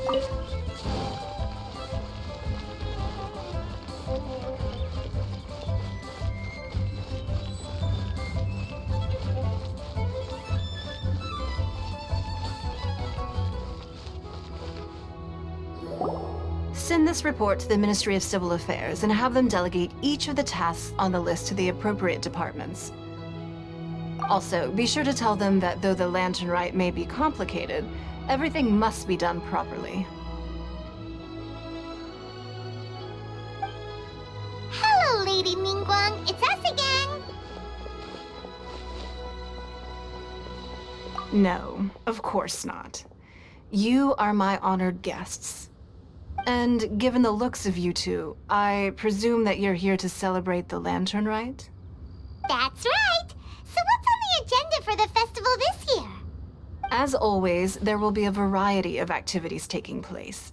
Send this report to the Ministry of Civil Affairs and have them delegate each of the tasks on the list to the appropriate departments. Also, be sure to tell them that though the Lantern Rite may be complicated, everything must be done properly. Hello, Lady Ningguang. It's us again. No, of course not. You are my honored guests. And given the looks of you two, I presume that you're here to celebrate the Lantern Rite? That's right. So what's on the agenda for the festival this year? As always, there will be a variety of activities taking place.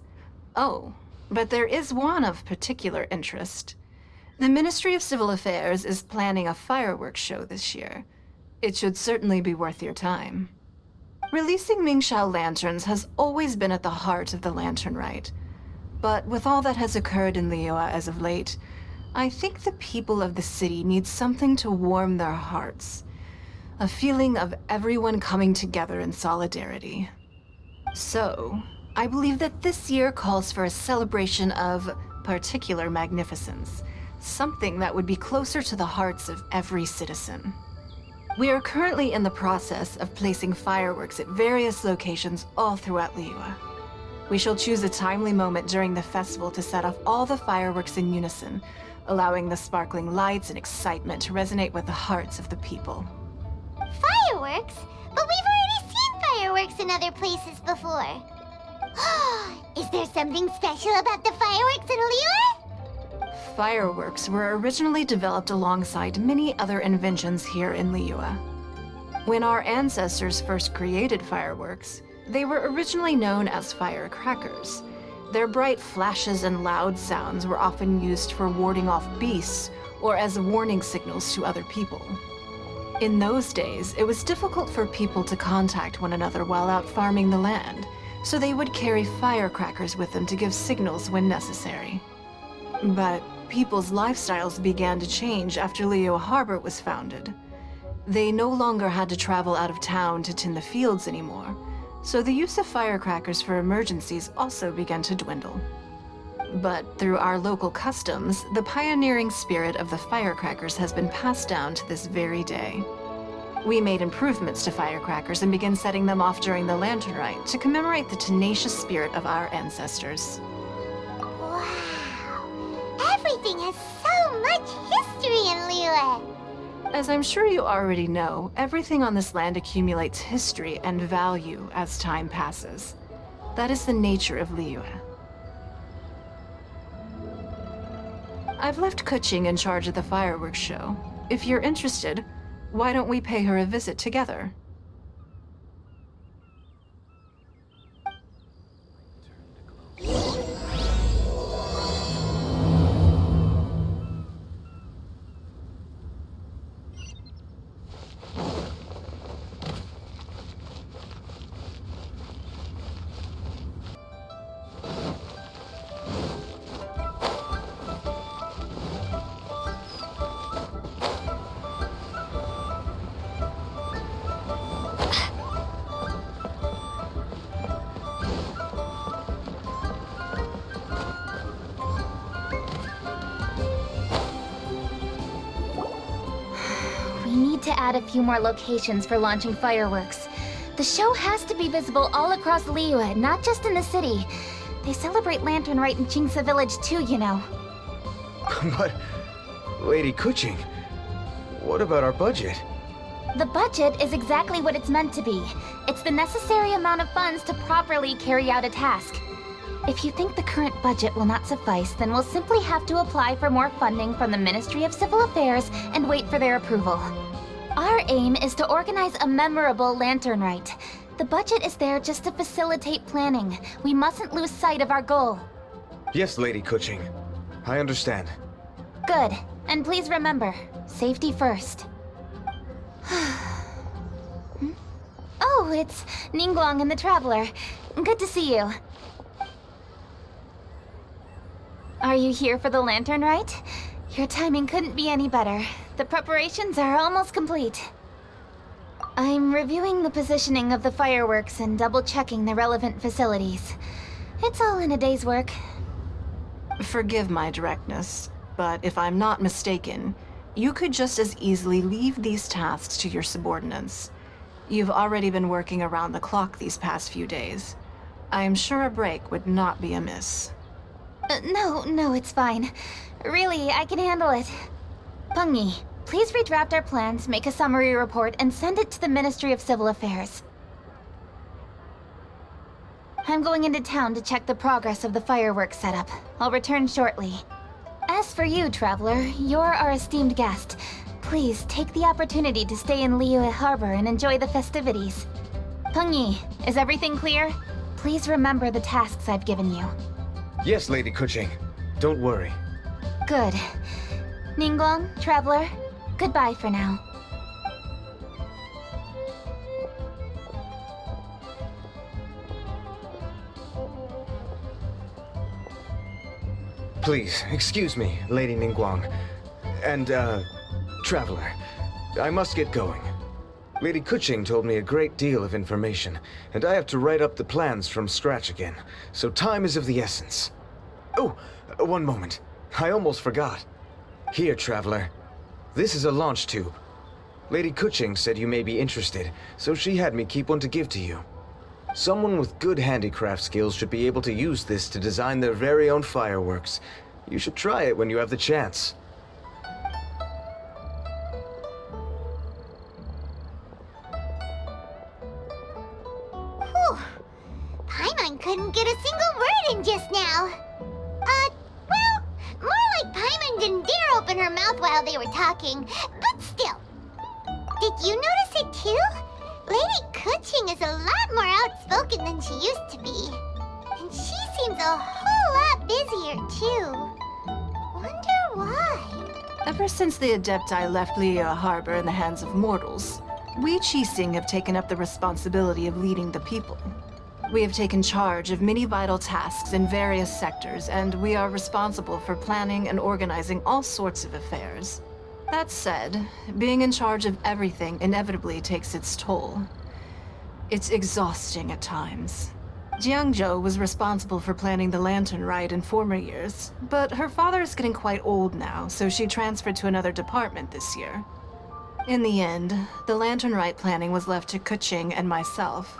Oh, but there is one of particular interest. The Ministry of Civil Affairs is planning a fireworks show this year. It should certainly be worth your time. Releasing Mingxiao lanterns has always been at the heart of the Lantern Rite. But with all that has occurred in Liyue as of late, I think the people of the city need something to warm their hearts. A feeling of everyone coming together in solidarity. So, I believe that this year calls for a celebration of particular magnificence. Something that would be closer to the hearts of every citizen. We are currently in the process of placing fireworks at various locations all throughout Liyue. We shall choose a timely moment during the festival to set off all the fireworks in unison, allowing the sparkling lights and excitement to resonate with the hearts of the people. Fireworks? But we've already seen fireworks in other places before. Is there something special about the fireworks in Liyue? Fireworks were originally developed alongside many other inventions here in Liyue. When our ancestors first created fireworks, they were originally known as firecrackers. Their bright flashes and loud sounds were often used for warding off beasts or as warning signals to other people. In those days, it was difficult for people to contact one another while out farming the land, so they would carry firecrackers with them to give signals when necessary. But people's lifestyles began to change after Liyue Harbor was founded. They no longer had to travel out of town to tend the fields anymore, so the use of firecrackers for emergencies also began to dwindle. But through our local customs, the pioneering spirit of the firecrackers has been passed down to this very day. We made improvements to firecrackers and began setting them off during the Lantern Rite to commemorate the tenacious spirit of our ancestors. Wow. Everything has so much history in Liyue. As I'm sure you already know, everything on this land accumulates history and value as time passes. That is the nature of Liyue. I've left Kuching in charge of the fireworks show. If you're interested, why don't we pay her a visit together? To add a few more locations for launching fireworks. The show has to be visible all across Liyue, not just in the city. They celebrate Lantern Rite in Qingce Village too, you know. But, Lady Kuching, what about our budget? The budget is exactly what it's meant to be. It's the necessary amount of funds to properly carry out a task. If you think the current budget will not suffice, then we'll simply have to apply for more funding from the Ministry of Civil Affairs and wait for their approval. Our aim is to organize a memorable Lantern Rite. The budget is there just to facilitate planning. We mustn't lose sight of our goal. Yes, Lady Kuching. I understand. Good. And please remember, safety first. Oh, it's Ningguang and the Traveler. Good to see you. Are you here for the lantern rite? Your timing couldn't be any better. The preparations are almost complete. I'm reviewing the positioning of the fireworks and double-checking the relevant facilities. It's all in a day's work. Forgive my directness, but if I'm not mistaken, you could just as easily leave these tasks to your subordinates. You've already been working around the clock these past few days. I am sure a break would not be amiss. No, it's fine. Really, I can handle it. Pungi, please redraft our plans, make a summary report, and send it to the Ministry of Civil Affairs. I'm going into town to check the progress of the fireworks setup. I'll return shortly. As for you, Traveler, you're our esteemed guest. Please take the opportunity to stay in Liyue Harbor and enjoy the festivities. Pungi, is everything clear? Please remember the tasks I've given you. Yes, Lady Kuching. Don't worry. Good. Ningguang, Traveler, goodbye for now. Please, excuse me, Lady Ningguang. And, Traveler. I must get going. Lady Kuching told me a great deal of information, and I have to write up the plans from scratch again, so time is of the essence. Oh, one moment. I almost forgot. Here, Traveler. This is a launch tube. Lady Kuching said you may be interested, so she had me keep one to give to you. Someone with good handicraft skills should be able to use this to design their very own fireworks. You should try it when you have the chance. Whew. Paimon couldn't get a single word in just now. Well, more like Paimon didn't dare open her mouth while they were talking, but still. Did you notice it too? Lady Kuching is a lot more outspoken than she used to be. And she seems a whole lot busier too. Wonder why? Ever since the Adepti left Liyue Harbor in the hands of mortals, we Qixing have taken up the responsibility of leading the people. We have taken charge of many vital tasks in various sectors, and we are responsible for planning and organizing all sorts of affairs. That said, being in charge of everything inevitably takes its toll. It's exhausting at times. Jiangzhou was responsible for planning the Lantern Rite in former years, but her father is getting quite old now, so she transferred to another department this year. In the end, the Lantern Rite planning was left to Kuching and myself.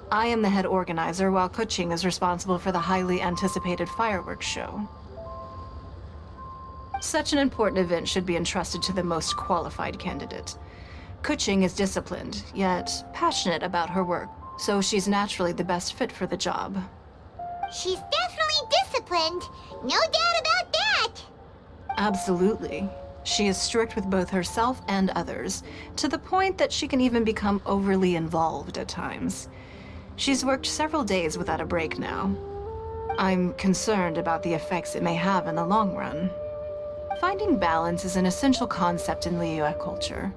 I am the head organizer, while Kuching is responsible for the highly anticipated fireworks show. Such an important event should be entrusted to the most qualified candidate. Kuching is disciplined, yet passionate about her work, so she's naturally the best fit for the job. She's definitely disciplined. No doubt about that. Absolutely. She is strict with both herself and others, to the point that she can even become overly involved at times. She's worked several days without a break now. I'm concerned about the effects it may have in the long run. Finding balance is an essential concept in Liyue culture.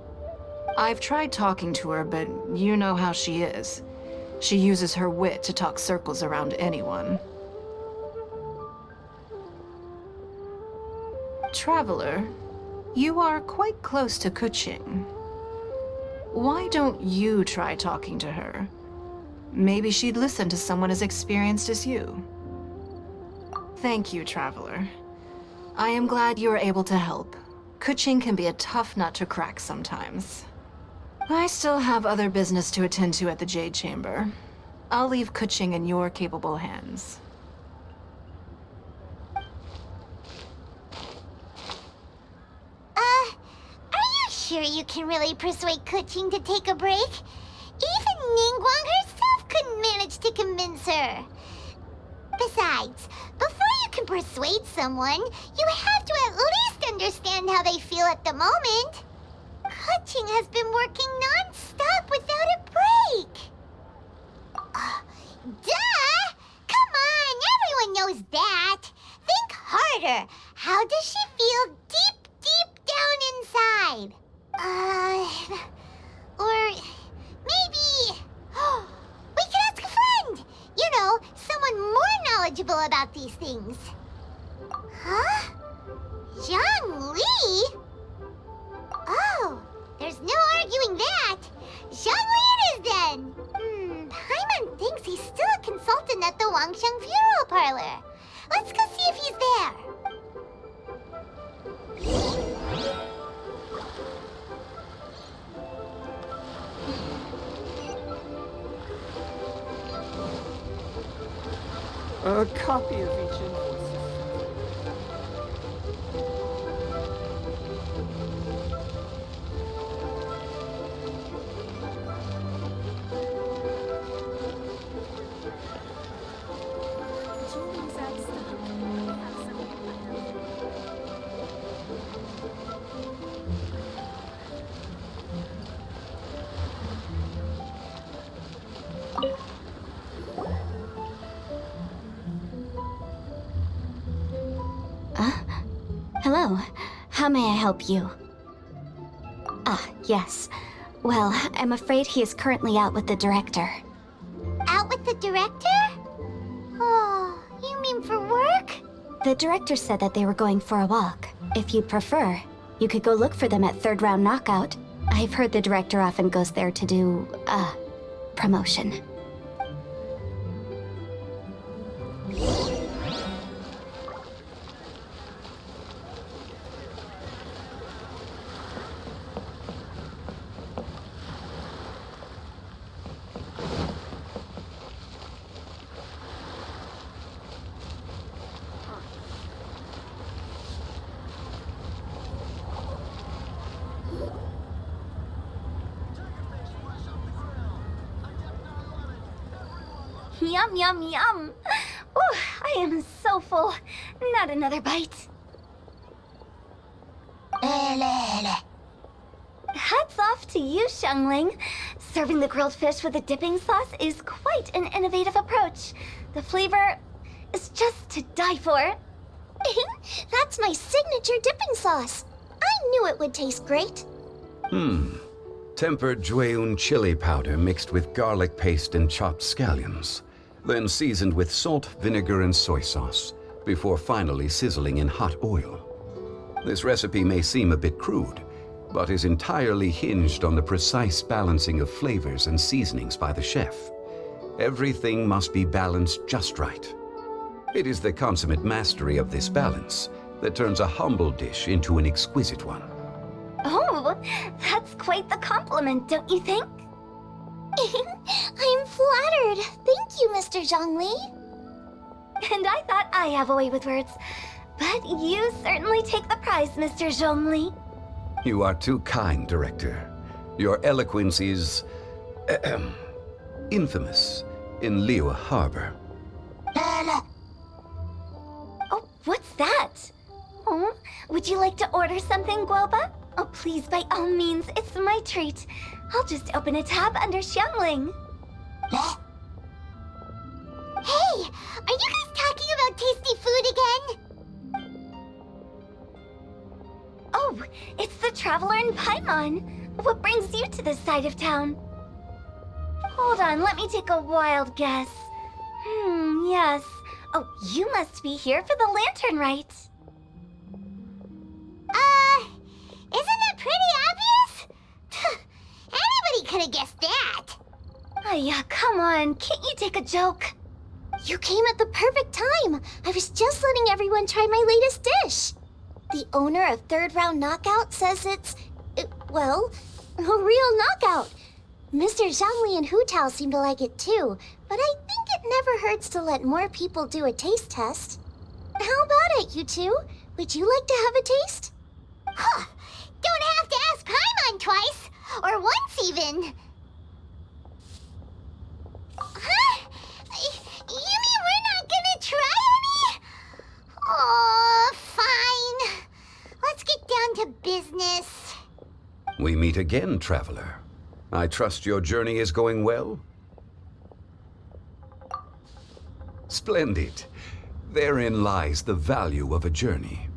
I've tried talking to her, but you know how she is. She uses her wit to talk circles around anyone. Traveler, you are quite close to Kuching. Why don't you try talking to her? Maybe she'd listen to someone as experienced as you. Thank you, Traveler. I am glad you were able to help. Kuching can be a tough nut to crack sometimes. I still have other business to attend to at the Jade Chamber. I'll leave Kuching in your capable hands. Are you sure you can really persuade Kuching to take a break? Even Ningguang herself couldn't manage to convince her. Besides, before you can persuade someone, you have to at least understand how they feel at the moment. Kuching has been working non-stop without a break. Duh! Come on, everyone knows that. Think harder. How does she feel deep, deep down inside? Or maybe... we can ask a friend! You know, someone more knowledgeable about these things. Huh? Zhongli? Oh, there's no arguing that. Zhongli it is then. Paimon thinks he's still a consultant at the Wangsheng Funeral Parlor. Let's go see if he's there. A copy of each invoice. Hello. How may I help you? Ah, yes. Well, I'm afraid he is currently out with the director. Out with the director? Oh, you mean for work? The director said that they were going for a walk. If you'd prefer, you could go look for them at Third Round Knockout. I've heard the director often goes there to do, promotion. Yum, yum, yum. Ooh, I am so full. Not another bite. Hats off to you, Xiangling. Serving the grilled fish with a dipping sauce is quite an innovative approach. The flavor is just to die for. That's my signature dipping sauce. I knew it would taste great. Tempered Jueyun chili powder mixed with garlic paste and chopped scallions, then seasoned with salt, vinegar, and soy sauce, before finally sizzling in hot oil. This recipe may seem a bit crude, but is entirely hinged on the precise balancing of flavors and seasonings by the chef. Everything must be balanced just right. It is the consummate mastery of this balance that turns a humble dish into an exquisite one. Oh, that's quite the compliment, don't you think? I'm flattered. Thank you, Mr. Zhongli. And I thought I have a way with words. But you certainly take the prize, Mr. Zhongli. You are too kind, Director. Your eloquence is infamous in Liyue Harbor. Oh, what's that? Oh, would you like to order something, Guoba? Oh, please, by all means, it's my treat. I'll just open a tab under Xiangling. Hey, are you guys talking about tasty food again? Oh, it's the Traveler in Paimon. What brings you to this side of town? Hold on, let me take a wild guess. Yes. Oh, you must be here for the lantern rite. Isn't it pretty obvious? Anybody could have guessed that. Oh, yeah, come on. Can't you take a joke? You came at the perfect time. I was just letting everyone try my latest dish. The owner of Third Round Knockout says it's, well, a real knockout. Mr. Zhangli and Hu Tao seem to like it too, but I think it never hurts to let more people do a taste test. How about it, you two? Would you like to have a taste? Huh. Don't have to ask Paimon twice, or once even. Huh? You mean we're not gonna try any? Oh, fine. Let's get down to business. We meet again, Traveler. I trust your journey is going well? Splendid. Therein lies the value of a journey.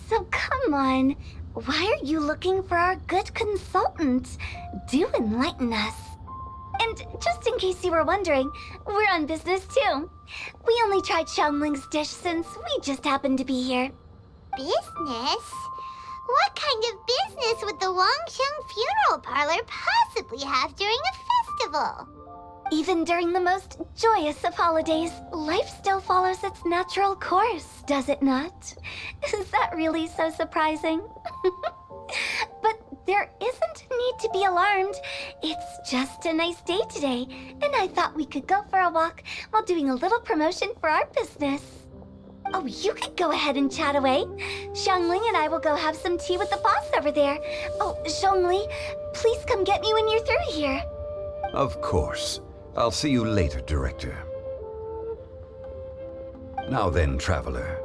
So come on. Why are you looking for our good consultant? Do enlighten us. And just in case you were wondering, we're on business too. We only tried Xiangling's dish since we just happened to be here. Business? What kind of business would the Wangsheng Funeral Parlor possibly have during a festival? Even during the most joyous of holidays, life still follows its natural course, does it not? Is that really so surprising? But there isn't a need to be alarmed. It's just a nice day today, and I thought we could go for a walk while doing a little promotion for our business. Oh, you could go ahead and chat away. Xiangling and I will go have some tea with the boss over there. Oh, Zhongli, please come get me when you're through here. Of course. I'll see you later, Director. Now then, Traveler,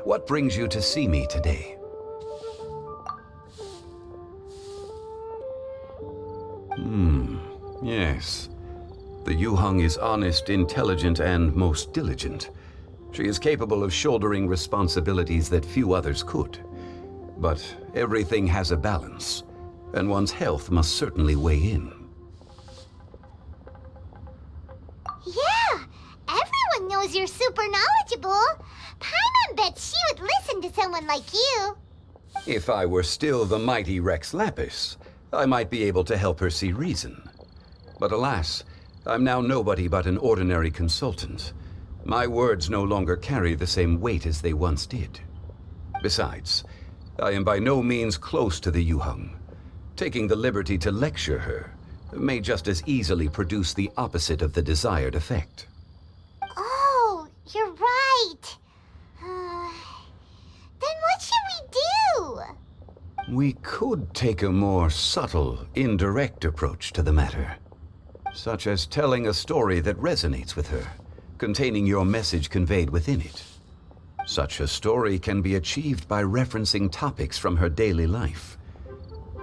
what brings you to see me today? Yes. The Yuheng is honest, intelligent, and most diligent. She is capable of shouldering responsibilities that few others could. But everything has a balance, and one's health must certainly weigh in. Yeah, everyone knows you're super knowledgeable. Paimon bets she would listen to someone like you. If I were still the mighty Rex Lapis, I might be able to help her see reason. But alas, I'm now nobody but an ordinary consultant. My words no longer carry the same weight as they once did. Besides, I am by no means close to the Yuheng. Taking the liberty to lecture her may just as easily produce the opposite of the desired effect. Oh, you're right. Then what should we do? We could take a more subtle, indirect approach to the matter, such as telling a story that resonates with her, containing your message conveyed within it. Such a story can be achieved by referencing topics from her daily life.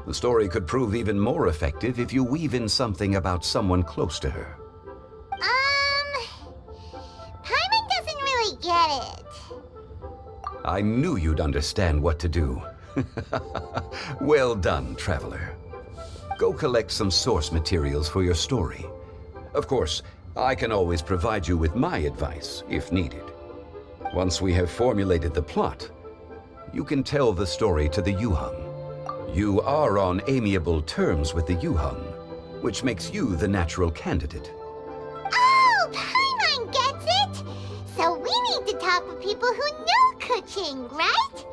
The story could prove even more effective if you weave in something about someone close to her. Paimon doesn't really get it. I knew you'd understand what to do. Well done, Traveler. Go collect some source materials for your story. Of course, I can always provide you with my advice, if needed. Once we have formulated the plot, you can tell the story to the Yuheng. You are on amiable terms with the Yuheng, which makes you the natural candidate. Oh, Paimon gets it! So we need to talk with people who know Kuching, right?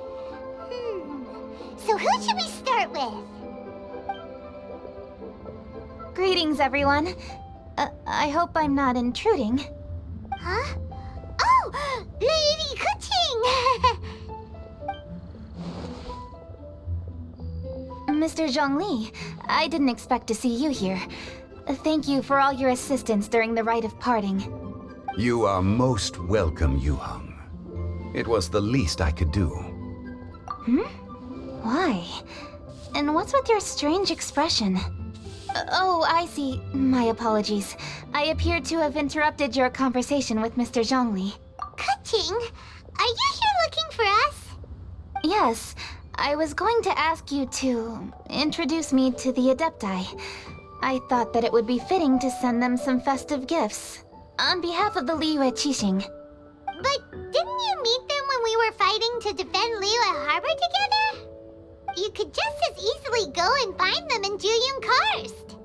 So who should we start with? Greetings, everyone. I hope I'm not intruding. Huh? Oh, Lady Kuching! Mr. Zhongli, I didn't expect to see you here. Thank you for all your assistance during the rite of parting. You are most welcome, Yuheng. It was the least I could do. Why? And what's with your strange expression? Oh, I see. My apologies. I appear to have interrupted your conversation with Mr. Zhongli. Kuching, are you here looking for us? Yes, I was going to ask you to introduce me to the Adepti. I thought that it would be fitting to send them some festive gifts. On behalf of the Liyue Qixing. But didn't you meet them when we were fighting to defend Liyue Harbor together? You could just as easily go and find them in Juyun Karst.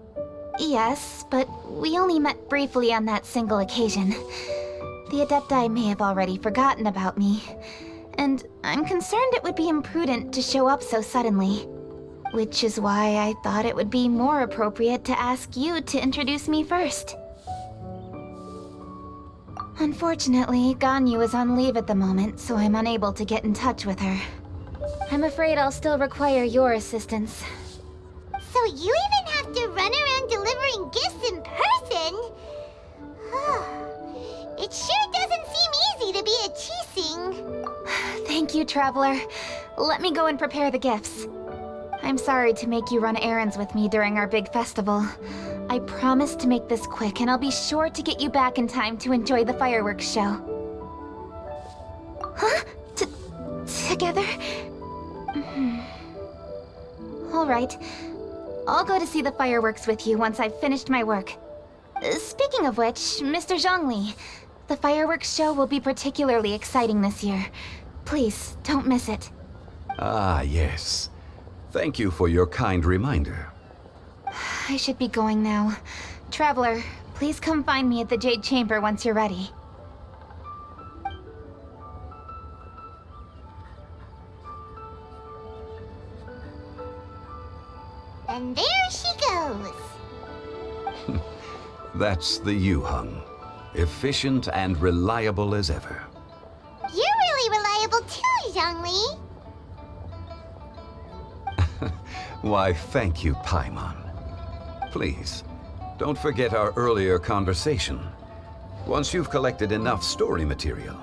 Yes, but we only met briefly on that single occasion. The Adepti may have already forgotten about me, and I'm concerned it would be imprudent to show up so suddenly. Which is why I thought it would be more appropriate to ask you to introduce me first. Unfortunately, Ganyu is on leave at the moment, so I'm unable to get in touch with her. I'm afraid I'll still require your assistance. So you even have to run around delivering gifts in person? It sure doesn't seem easy to be a Qixing. Thank you, Traveler. Let me go and prepare the gifts. I'm sorry to make you run errands with me during our big festival. I promise to make this quick, and I'll be sure to get you back in time to enjoy the fireworks show. Huh? Together? All right. I'll go to see the fireworks with you once I've finished my work. Speaking of which, Mr. Zhongli, the fireworks show will be particularly exciting this year. Please, don't miss it. Ah, yes. Thank you for your kind reminder. I should be going now. Traveler, please come find me at the Jade Chamber once you're ready. And there she goes. That's the Yuheng. Efficient and reliable as ever. You're really reliable too, Zhongli. Why, thank you, Paimon. Please, don't forget our earlier conversation. Once you've collected enough story material,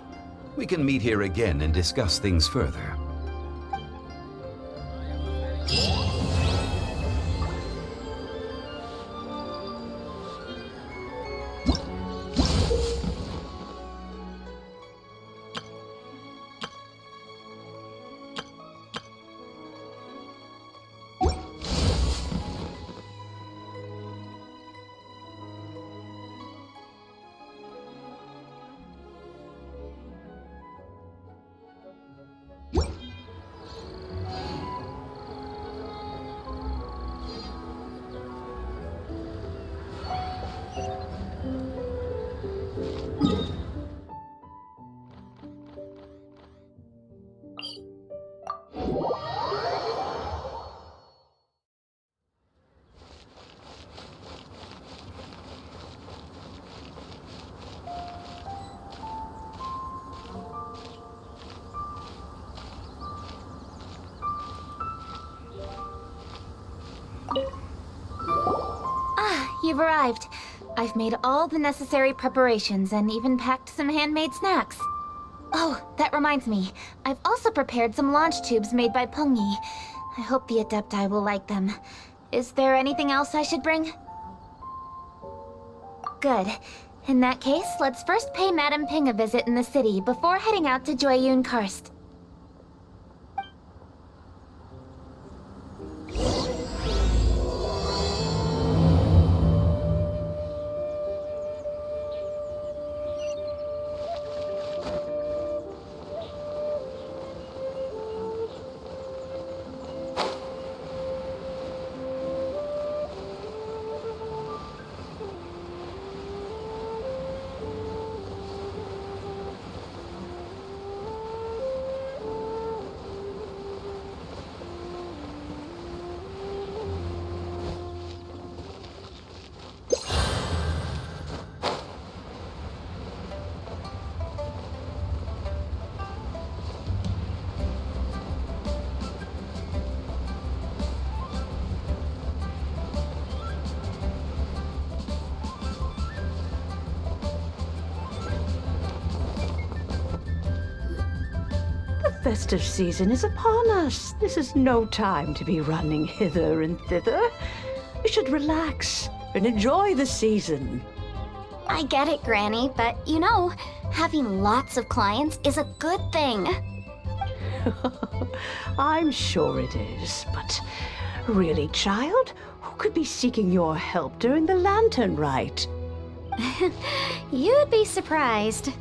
we can meet here again and discuss things further. You've arrived. I've made all the necessary preparations and even packed some handmade snacks. Oh, that reminds me. I've also prepared some launch tubes made by Pengyi. I hope the Adepti will like them. Is there anything else I should bring? Good. In that case, let's first pay Madame Ping a visit in the city before heading out to Jueyun Karst. The festive season is upon us. This is no time to be running hither and thither. We should relax and enjoy the season. I get it, Granny, but you know, having lots of clients is a good thing. I'm sure it is, but really, child, who could be seeking your help during the lantern rite? You'd be surprised.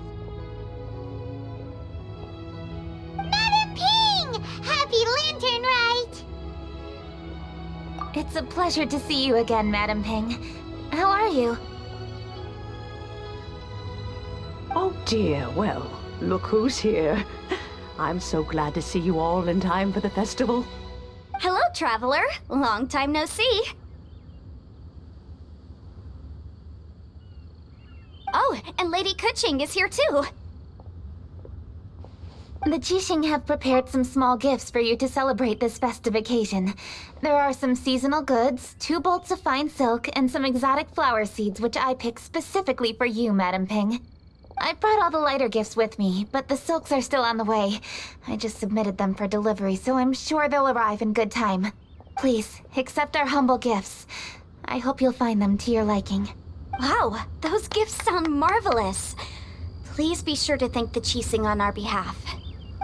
Madam Ping! Happy Lantern Rite! It's a pleasure to see you again, Madame Ping. How are you? Oh dear, well, look who's here. I'm so glad to see you all in time for the festival. Hello, traveler. Long time no see. Oh, and Lady Kuching is here too. The Jixing have prepared some small gifts for you to celebrate this festive occasion. There are some seasonal goods, 2 bolts of fine silk, and some exotic flower seeds which I picked specifically for you, Madame Ping. I brought all the lighter gifts with me, but the silks are still on the way. I just submitted them for delivery, so I'm sure they'll arrive in good time. Please, accept our humble gifts. I hope you'll find them to your liking. Wow, those gifts sound marvelous. Please be sure to thank the Jixing on our behalf.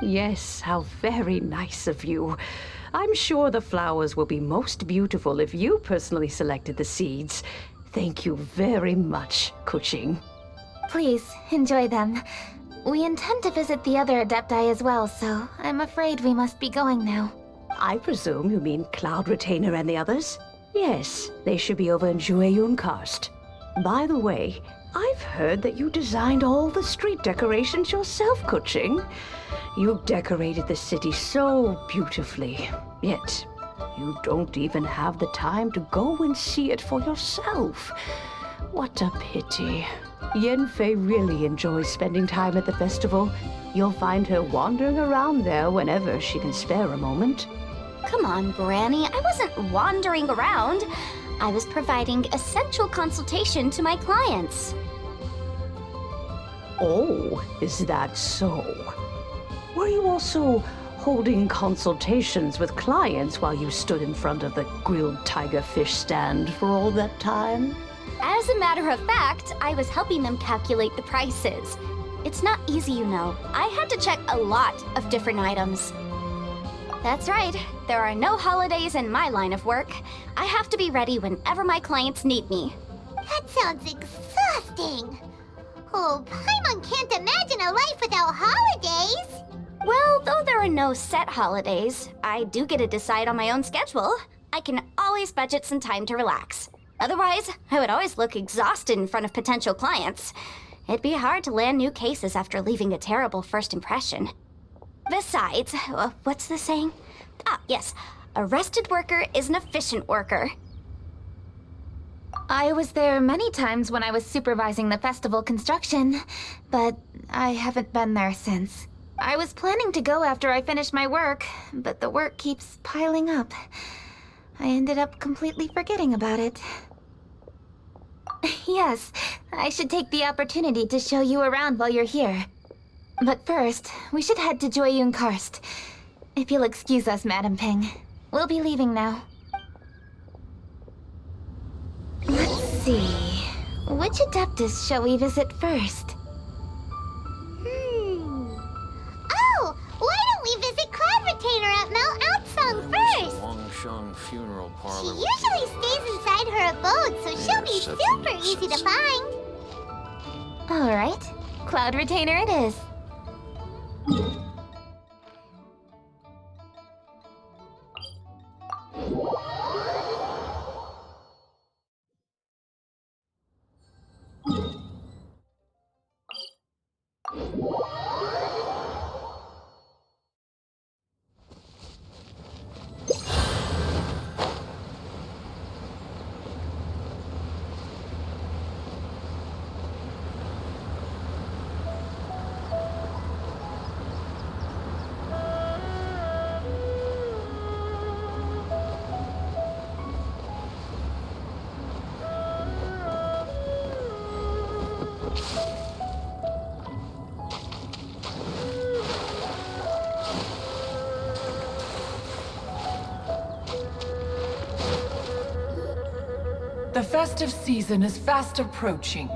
Yes, how very nice of you. I'm sure the flowers will be most beautiful if you personally selected the seeds. Thank you very much, Kuching. Please, enjoy them. We intend to visit the other Adepti as well, so I'm afraid we must be going now. I presume you mean Cloud Retainer and the others? Yes, they should be over in Jueyun Karst. By the way, I've heard that you designed all the street decorations yourself, Kuching. You decorated the city so beautifully, yet you don't even have the time to go and see it for yourself. What a pity. Yanfei really enjoys spending time at the festival. You'll find her wandering around there whenever she can spare a moment. Come on, Granny. I wasn't wandering around. I was providing essential consultation to my clients. Oh, is that so? Were you also holding consultations with clients while you stood in front of the grilled tiger fish stand for all that time? As a matter of fact, I was helping them calculate the prices. It's not easy, you know. I had to check a lot of different items. That's right. There are no holidays in my line of work. I have to be ready whenever my clients need me. That sounds exhausting. Oh, Paimon can't imagine a life without holidays. Well, though there are no set holidays, I do get to decide on my own schedule. I can always budget some time to relax. Otherwise, I would always look exhausted in front of potential clients. It'd be hard to land new cases after leaving a terrible first impression. Besides, what's the saying? Ah, yes. A rested worker is an efficient worker. I was there many times when I was supervising the festival construction, but I haven't been there since. I was planning to go after I finished my work, but the work keeps piling up. I ended up completely forgetting about it. Yes, I should take the opportunity to show you around while you're here. But first, we should head to Jueyun Karst. If you'll excuse us, Madam Ping. We'll be leaving now. Let's see. Which Adeptus shall we visit first? Oh, why don't we visit Cloud Retainer at Mount Outsong first? Wangsheng Funeral She Parlor. usually stays inside her abode, so she'll be Such super a easy to nuisance. find. All right. Cloud Retainer it is. The festive season is fast approaching.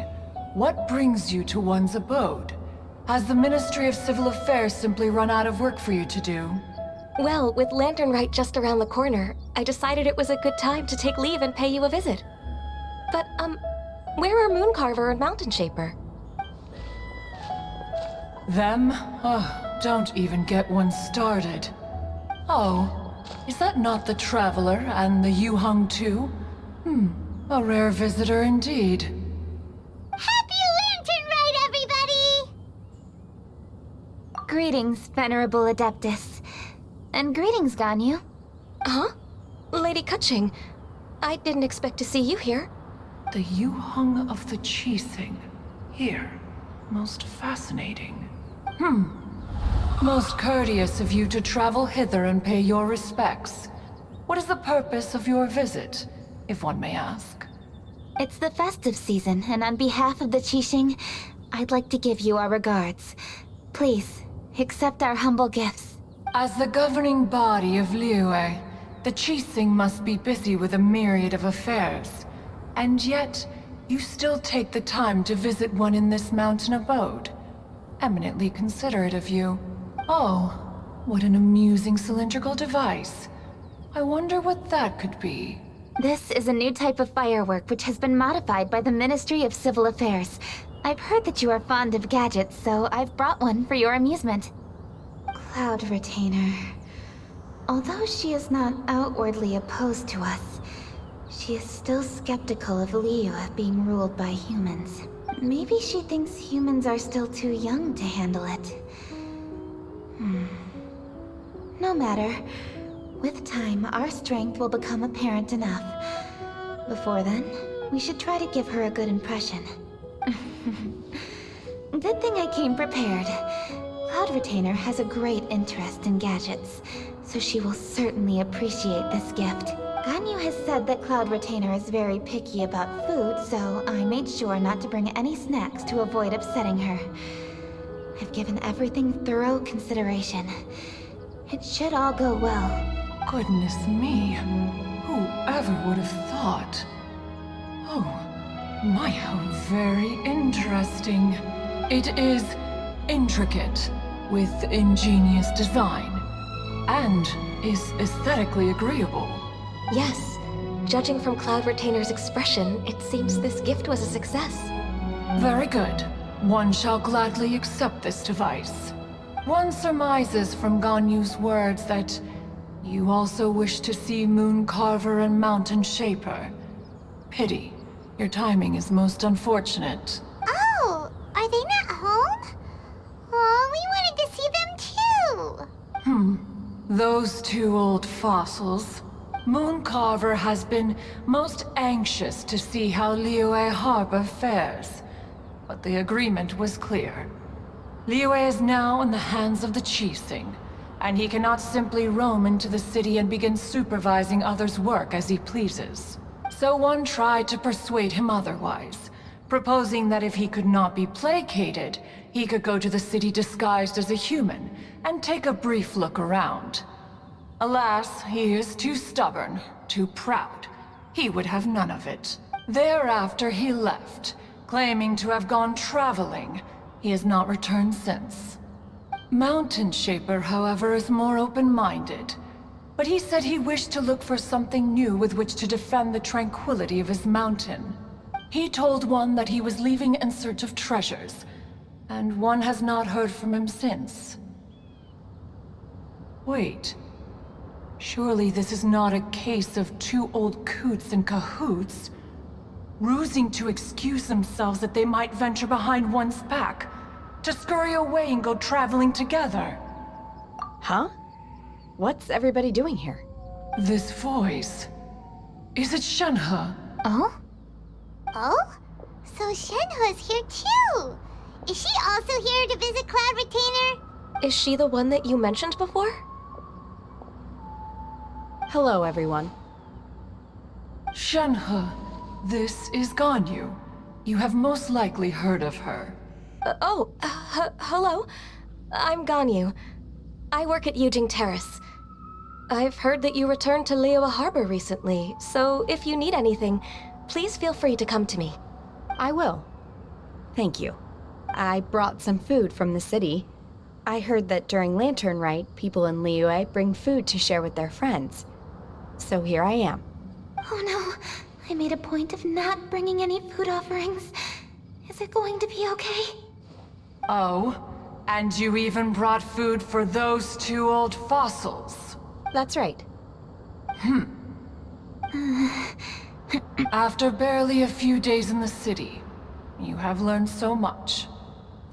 What brings you to one's abode? Has the Ministry of Civil Affairs simply run out of work for you to do? Well, with Lantern Rite just around the corner, I decided it was a good time to take leave and pay you a visit. But, where are Mooncarver and Mountain Shaper? Them? Oh, don't even get one started. Oh, is that not the Traveler and the Yuheng too? A rare visitor indeed. Happy Lantern Rite, everybody! Greetings, Venerable Adeptus. And greetings, Ganyu. Huh? Lady Kuching, I didn't expect to see you here. The Yuheng of the Qixing. Here. Most fascinating. Most courteous of you to travel hither and pay your respects. What is the purpose of your visit, if one may ask? It's the festive season, and on behalf of the Qixing, I'd like to give you our regards. Please, accept our humble gifts. As the governing body of Liyue, the Qixing must be busy with a myriad of affairs. And yet, you still take the time to visit one in this mountain abode. Eminently considerate of you. Oh, what an amusing cylindrical device. I wonder what that could be. This is a new type of firework which has been modified by the Ministry of Civil Affairs. I've heard that you are fond of gadgets, so I've brought one for your amusement. Cloud Retainer. Although she is not outwardly opposed to us, she is still skeptical of Liyue being ruled by humans. Maybe she thinks humans are still too young to handle it. No matter. With time, our strength will become apparent enough. Before then, we should try to give her a good impression. Good thing I came prepared. Cloud Retainer has a great interest in gadgets, so she will certainly appreciate this gift. Ganyu has said that Cloud Retainer is very picky about food, so I made sure not to bring any snacks to avoid upsetting her. I've given everything thorough consideration. It should all go well. Goodness me. Whoever would have thought? Oh, my, how very interesting. It is intricate, with ingenious design, and is aesthetically agreeable. Yes. Judging from Cloud Retainer's expression, it seems this gift was a success. Very good. One shall gladly accept this device. One surmises from Ganyu's words that you also wish to see Moon Carver and Mountain Shaper. Pity. Your timing is most unfortunate. Oh, are they not home? Oh, we wanted to see them too. Those two old fossils. Moon Carver has been most anxious to see how Liyue Harbor fares. But the agreement was clear. Liyue is now in the hands of the Qixing, and he cannot simply roam into the city and begin supervising others' work as he pleases. So one tried to persuade him otherwise, proposing that if he could not be placated, he could go to the city disguised as a human and take a brief look around. Alas, he is too stubborn, too proud. He would have none of it. Thereafter he left, claiming to have gone traveling. He has not returned since. Mountain Shaper, however, is more open-minded. But he said he wished to look for something new with which to defend the tranquility of his mountain. He told one that he was leaving in search of treasures, and one has not heard from him since. Wait. Surely this is not a case of two old coots in cahoots, rusing to excuse themselves that they might venture behind one's back, to scurry away and go traveling together. Huh? What's everybody doing here? This voice... Is it Shenhe? Oh? Oh? So Shenhe's here too. Is she also here to visit Cloud Retainer? Is she the one that you mentioned before? Hello, everyone. Shenhe, this is Ganyu. You have most likely heard of her. Hello. I'm Ganyu. I work at Yujing Terrace. I've heard that you returned to Liyue Harbor recently, so if you need anything, please feel free to come to me. I will. Thank you. I brought some food from the city. I heard that during Lantern Rite, people in Liyue bring food to share with their friends. So here I am. Oh no, I made a point of not bringing any food offerings. Is it going to be okay? Oh, and you even brought food for those two old fossils. That's right. After barely a few days in the city, you have learned so much.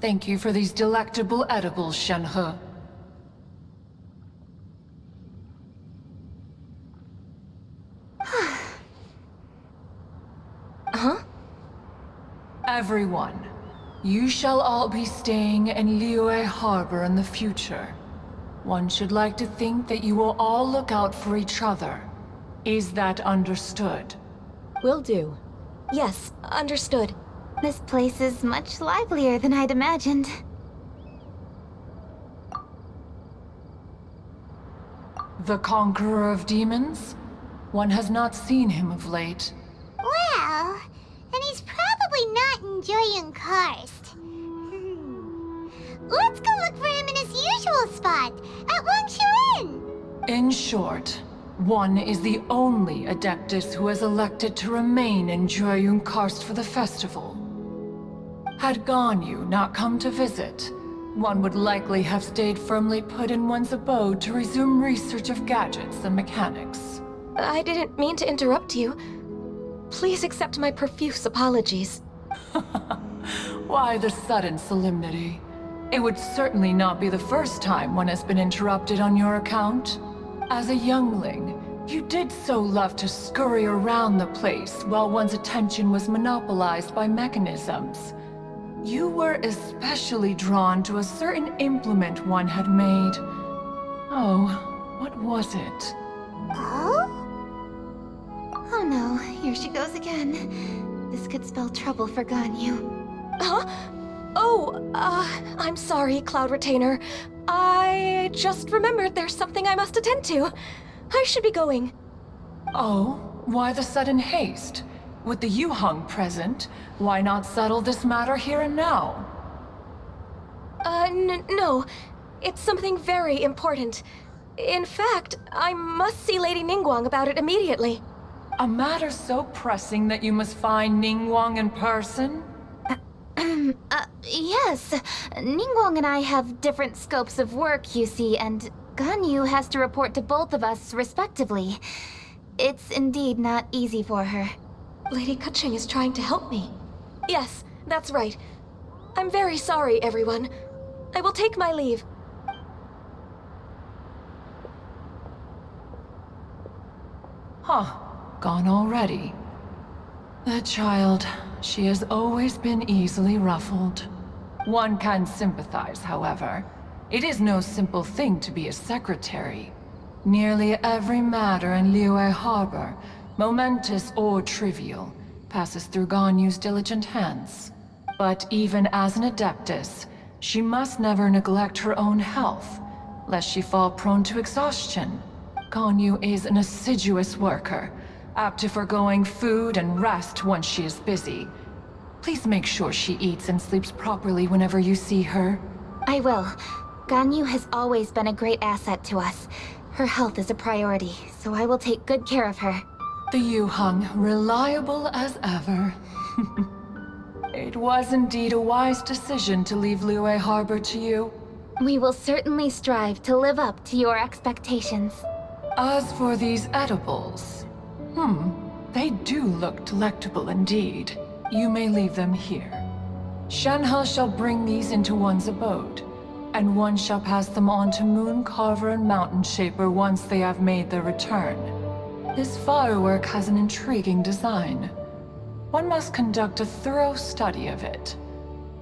Thank you for these delectable edibles, Shenhe. Huh? Everyone, you shall all be staying in Liyue Harbor in the future. One should like to think that you will all look out for each other. Is that understood? Will do. Yes, understood. This place is much livelier than I'd imagined. The Conqueror of Demons? One has not seen him of late. Well, and he's probably not enjoying Karst. Let's go look for him in his usual spot, at Wangshu Inn. In short, One is the only Adeptus who has elected to remain in Jueyun Karst for the festival. Had Ganyu not come to visit, one would likely have stayed firmly put in one's abode to resume research of gadgets and mechanics. I didn't mean to interrupt you. Please accept my profuse apologies. Why the sudden solemnity? It would certainly not be the first time one has been interrupted on your account. As a youngling, you did so love to scurry around the place while one's attention was monopolized by mechanisms. You were especially drawn to a certain implement one had made. Oh, what was it? Oh? Oh no, here she goes again. This could spell trouble for Ganyu. Huh? Oh, I'm sorry, Cloud Retainer. I just remembered there's something I must attend to. I should be going. Oh, why the sudden haste? With the Yuheng present, why not settle this matter here and now? No. It's something very important. In fact, I must see Lady Ningguang about it immediately. A matter so pressing that you must find Ningguang in person? Yes. Ningguang and I have different scopes of work, you see, and Ganyu has to report to both of us respectively. It's indeed not easy for her. Lady Keqing is trying to help me. Yes, that's right. I'm very sorry, everyone. I will take my leave. Huh. Gone already. The child, she has always been easily ruffled. One can sympathize, however. It is no simple thing to be a secretary. Nearly every matter in Liyue Harbor, momentous or trivial, passes through Ganyu's diligent hands. But even as an Adeptus, she must never neglect her own health, lest she fall prone to exhaustion. Ganyu is an assiduous worker, apt to foregoing food and rest once she is busy. Please make sure she eats and sleeps properly whenever you see her. I will. Ganyu has always been a great asset to us. Her health is a priority, so I will take good care of her. The Yuheng, reliable as ever. It was indeed a wise decision to leave Liyue Harbor to you. We will certainly strive to live up to your expectations. As for these edibles, they do look delectable indeed. You may leave them here. Shenhe shall bring these into one's abode, and one shall pass them on to Moon Carver and Mountain Shaper once they have made their return. This firework has an intriguing design. One must conduct a thorough study of it.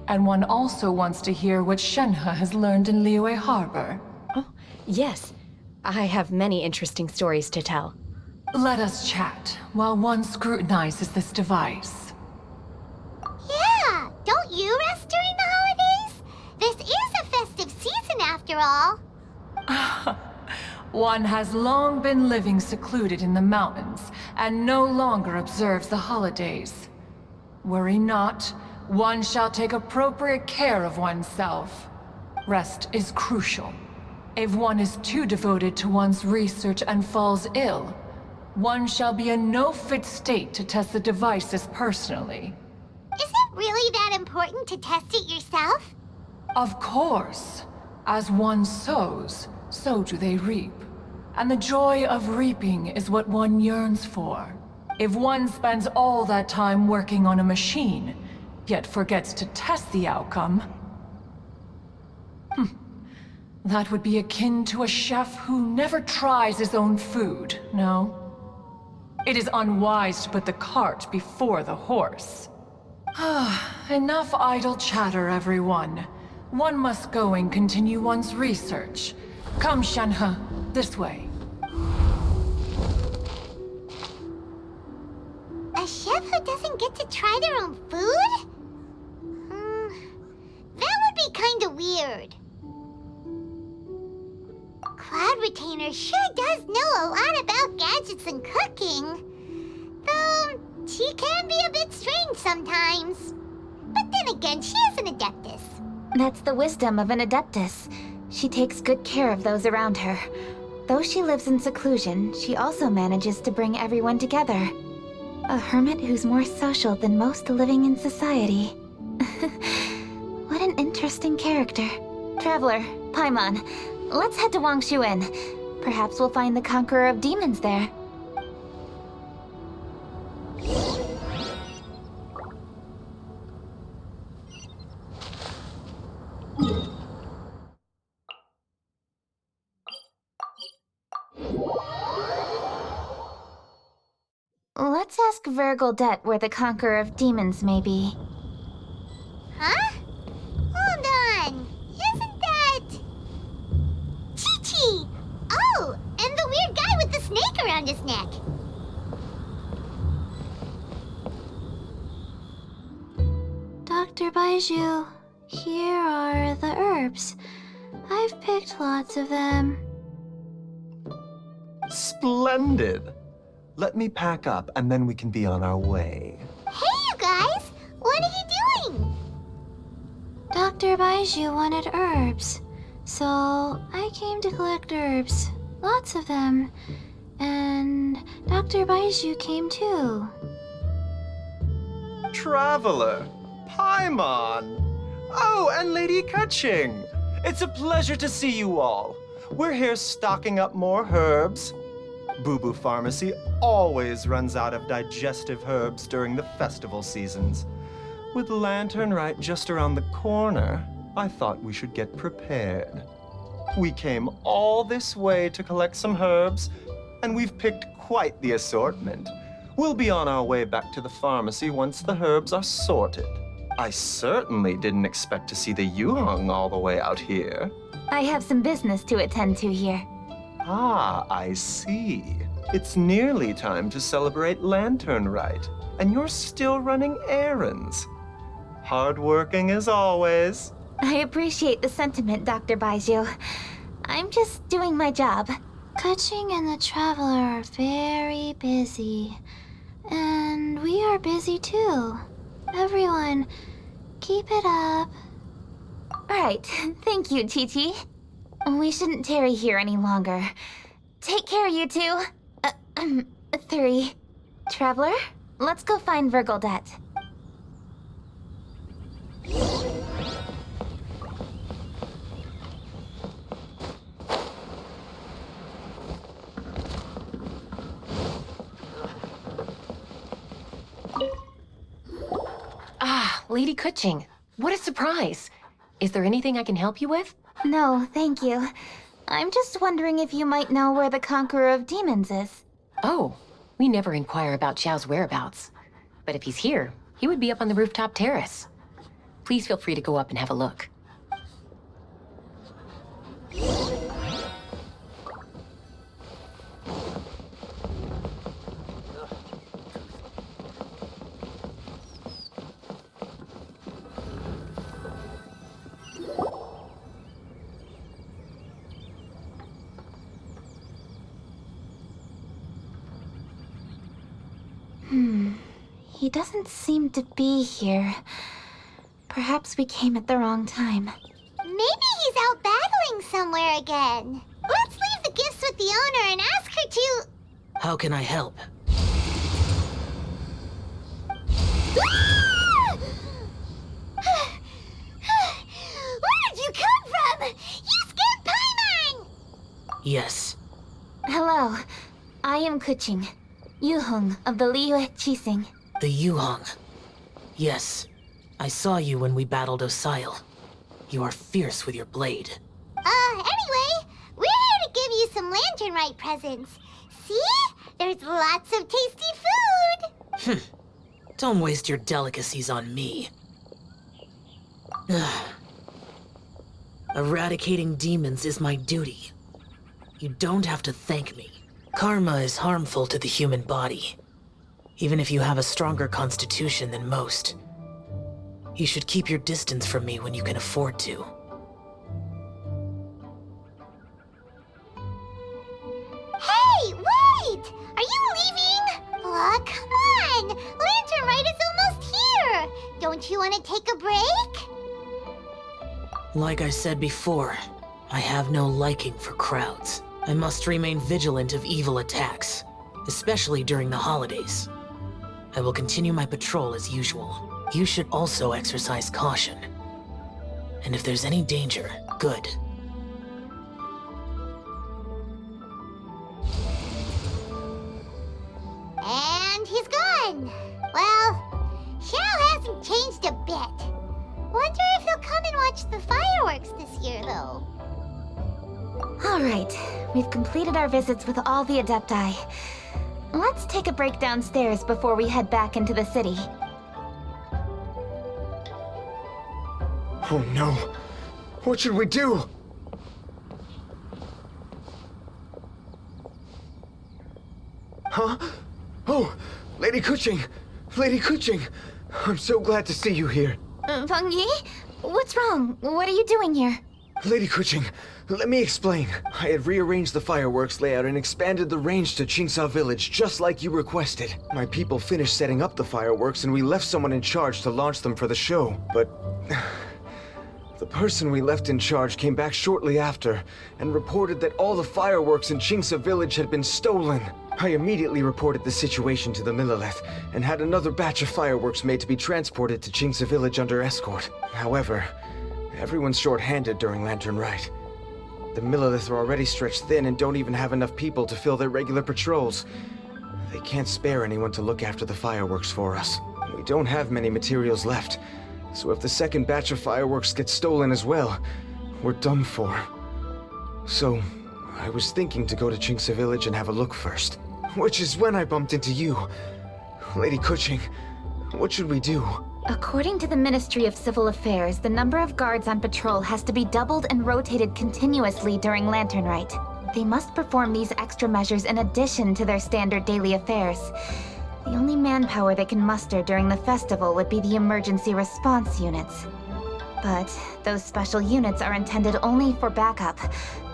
And one also wants to hear what Shenhe has learned in Liyue Harbor. Oh, yes. I have many interesting stories to tell. Let us chat while one scrutinizes this device. Yeah, don't you rest during the holidays? This is a festive season after all. One has long been living secluded in the mountains and no longer observes the holidays. Worry not, one shall take appropriate care of oneself. Rest is crucial. If one is too devoted to one's research and falls ill, one shall be in no fit state to test the devices personally. Is it really that important to test it yourself? Of course. As one sows, so do they reap. And the joy of reaping is what one yearns for. If one spends all that time working on a machine, yet forgets to test the outcome, that would be akin to a chef who never tries his own food, no? It is unwise to put the cart before the horse. Enough idle chatter, everyone. One must go and continue one's research. Come, Shenhe, this way. A chef who doesn't get to try their own food? That would be kinda weird. Cloud Retainer sure does know a lot about gadgets and cooking. Though, she can be a bit strange sometimes. But then again, she is an Adeptus. That's the wisdom of an Adeptus. She takes good care of those around her. Though she lives in seclusion, she also manages to bring everyone together. A hermit who's more social than most living in society. What an interesting character. Traveler, Paimon, let's head to Wangshuin. Perhaps we'll find the Conqueror of Demons there. Let's ask Vergildet where the Conqueror of Demons may be. Huh? Hold on. Isn't that... Chi-Chi! Oh, and the weird guy with the snake around his neck. Dr. Baiju, here are the herbs. I've picked lots of them. Splendid! Let me pack up and then we can be on our way. Hey, you guys! What are you doing? Dr. Baiju wanted herbs, so I came to collect herbs. Lots of them. And Dr. Baiju came too. Traveler! Paimon! Oh, and Lady Kaching! It's a pleasure to see you all. We're here stocking up more herbs. Boo Boo Pharmacy always runs out of digestive herbs during the festival seasons. With Lantern Rite just around the corner, I thought we should get prepared. We came all this way to collect some herbs, and we've picked quite the assortment. We'll be on our way back to the pharmacy once the herbs are sorted. I certainly didn't expect to see the Yuhong all the way out here. I have some business to attend to here. Ah, I see. It's nearly time to celebrate Lantern Rite, and you're still running errands. Hardworking as always. I appreciate the sentiment, Dr. Baiju. I'm just doing my job. Kaching and the Traveler are very busy. And we are busy too. Everyone, keep it up. Right. Thank you, Chi-Chi. We shouldn't tarry here any longer. Take care, you two. 3. Traveler, let's go find Vergildet. Ah, Lady Kutching. What a surprise. Is there anything I can help you with? No, thank you. I'm just wondering if you might know where the Conqueror of Demons is. Oh, we never inquire about Xiao's whereabouts. But if he's here, he would be up on the rooftop terrace. Please feel free to go up and have a look. He doesn't seem to be here. Perhaps we came at the wrong time. Maybe he's out battling somewhere again. Let's leave the gifts with the owner and ask her to... How can I help? Where did you come from? You scared Paimon! Yes. Hello. I am Kuching, Yuhong of the Liyue Qixing. The Yuhong. Yes. I saw you when we battled Osail. You are fierce with your blade. Anyway, we're here to give you some Lantern Rite presents. See? There's lots of tasty food! Don't waste your delicacies on me. Eradicating demons is my duty. You don't have to thank me. Karma is harmful to the human body, even if you have a stronger constitution than most. You should keep your distance from me when you can afford to. Hey, wait! Are you leaving? Aw, come on! Lantern Rite is almost here! Don't you want to take a break? Like I said before, I have no liking for crowds. I must remain vigilant of evil attacks, especially during the holidays. I will continue my patrol as usual. You should also exercise caution. And if there's any danger, good. And he's gone. Well, Xiao hasn't changed a bit. Wonder if he'll come and watch the fireworks this year, though. All right, we've completed our visits with all the Adepti. Let's take a break downstairs before we head back into the city. Oh no. What should we do? Huh? Oh, Lady Kuching! Lady Kuching! I'm so glad to see you here. Peng Yi? What's wrong? What are you doing here? Lady Kuching, let me explain. I had rearranged the fireworks layout and expanded the range to Qingsa Village, just like you requested. My people finished setting up the fireworks and we left someone in charge to launch them for the show, but... the person we left in charge came back shortly after and reported that all the fireworks in Qingsa Village had been stolen. I immediately reported the situation to the Millelith and had another batch of fireworks made to be transported to Qingsa Village under escort. However, everyone's short-handed during Lantern Rite. The Millelith are already stretched thin and don't even have enough people to fill their regular patrols. They can't spare anyone to look after the fireworks for us. We don't have many materials left, so if the second batch of fireworks gets stolen as well, we're done for. So, I was thinking to go to Qingsa Village and have a look first. Which is when I bumped into you. Lady Kuching, what should we do? According to the Ministry of Civil Affairs, the number of guards on patrol has to be doubled and rotated continuously during Lantern Rite. They must perform these extra measures in addition to their standard daily affairs. The only manpower they can muster during the festival would be the emergency response units. But those special units are intended only for backup.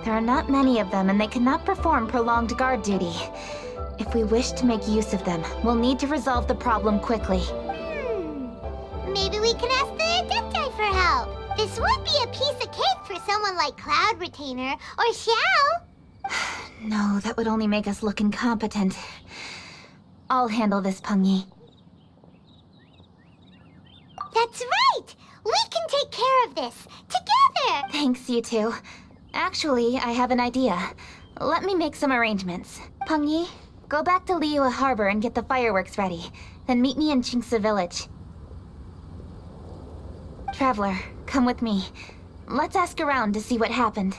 There are not many of them and they cannot perform prolonged guard duty. If we wish to make use of them, we'll need to resolve the problem quickly. Maybe we can ask the Adepti for help. This would be a piece of cake for someone like Cloud Retainer or Xiao. No, that would only make us look incompetent. I'll handle this, Peng Yi. That's right! We can take care of this, together! Thanks, you two. Actually, I have an idea. Let me make some arrangements. Peng Yi, go back to Liyue Harbor and get the fireworks ready. Then meet me in Qingsa Village. Traveler, come with me. Let's ask around to see what happened.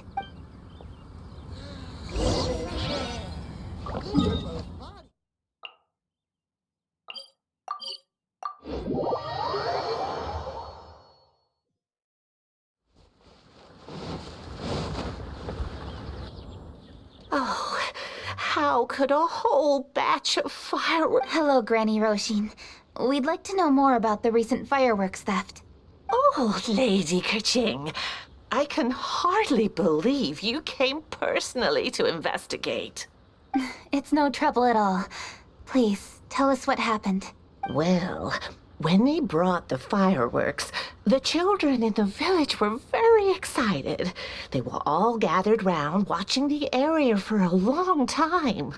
Oh, how could a whole batch of fireworks... Hello, Granny Roshin. We'd like to know more about the recent fireworks theft. Oh, Lady Kuching, I can hardly believe you came personally to investigate. It's no trouble at all. Please, tell us what happened. Well, when they brought the fireworks, the children in the village were very excited. They were all gathered round, watching the area for a long time.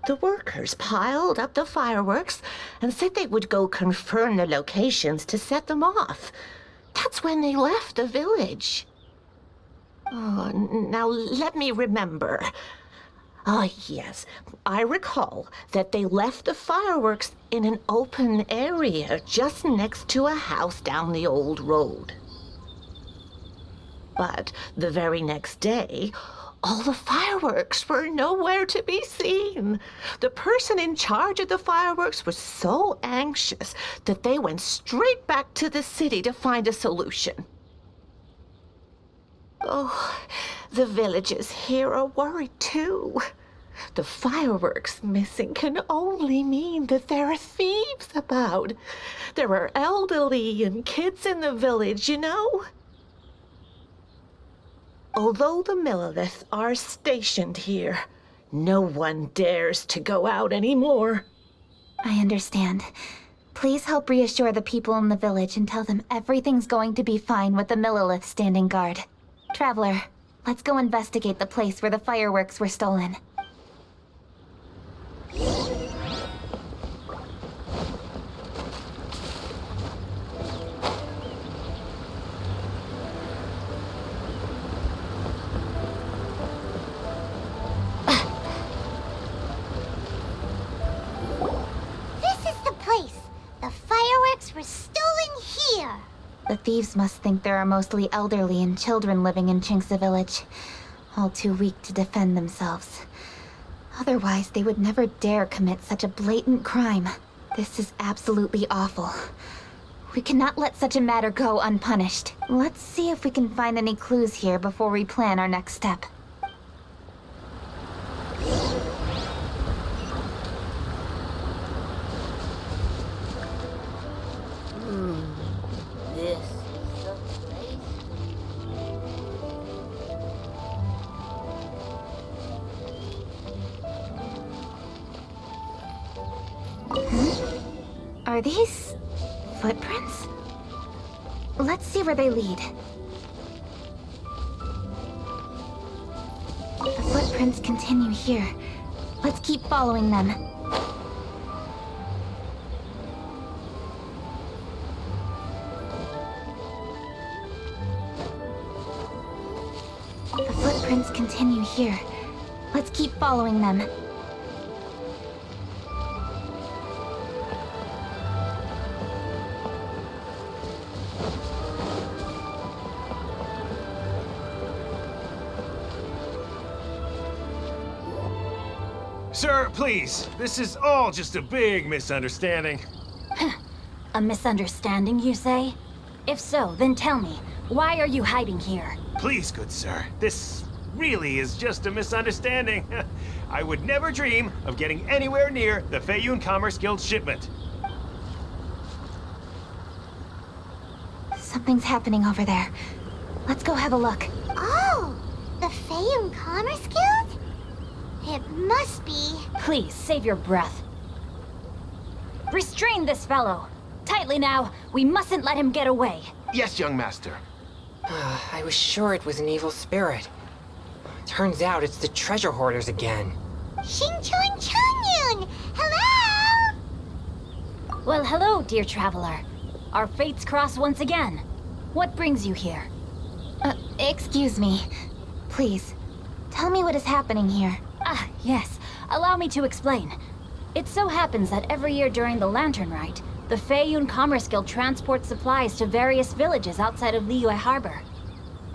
The workers piled up the fireworks and said they would go confirm the locations to set them off. That's when they left the village. Oh, now let me remember. Ah, yes, I recall that they left the fireworks in an open area just next to a house down the old road. But the very next day, all the fireworks were nowhere to be seen. The person in charge of the fireworks was so anxious that they went straight back to the city to find a solution. Oh, the villagers here are worried too. The fireworks missing can only mean that there are thieves about. There are elderly and kids in the village, you know. Although the Millelith are stationed here, no one dares to go out anymore. I understand. Please help reassure the people in the village and tell them everything's going to be fine with the Millelith standing guard. Traveler, Let's go investigate the place where the fireworks were stolen. Were stolen here. The thieves must think there are mostly elderly and children living in Chinksa village, all too weak to defend themselves. Otherwise, they would never dare commit such a blatant crime. This is absolutely awful. We cannot let such a matter go unpunished. Let's see if we can find any clues here before we plan our next step. This is the place. Are these footprints? Let's see where they lead. The footprints continue here. Let's keep following them. The footprints continue here. Let's keep following them. Sir, please. This is all just a big misunderstanding. A misunderstanding, you say? If so, then tell me, why are you hiding here? Please, good sir. This really is just a misunderstanding. I would never dream of getting anywhere near the Feiyun Commerce Guild shipment. Something's happening over there. Let's go have a look. Oh, the Feiyun Commerce Guild? It must be. Please, save your breath. Restrain this fellow. Tightly now. We mustn't let him get away. Yes, young master. I was sure it was an evil spirit. Turns out it's the treasure hoarders again. Xingqiu Changyun! Hello! Well, hello, dear traveler. Our fates cross once again. What brings you here? Excuse me. Please, tell me what is happening here. Ah, yes. Allow me to explain. It so happens that every year during the Lantern Rite, the Feiyun Commerce Guild transports supplies to various villages outside of Liyue Harbor.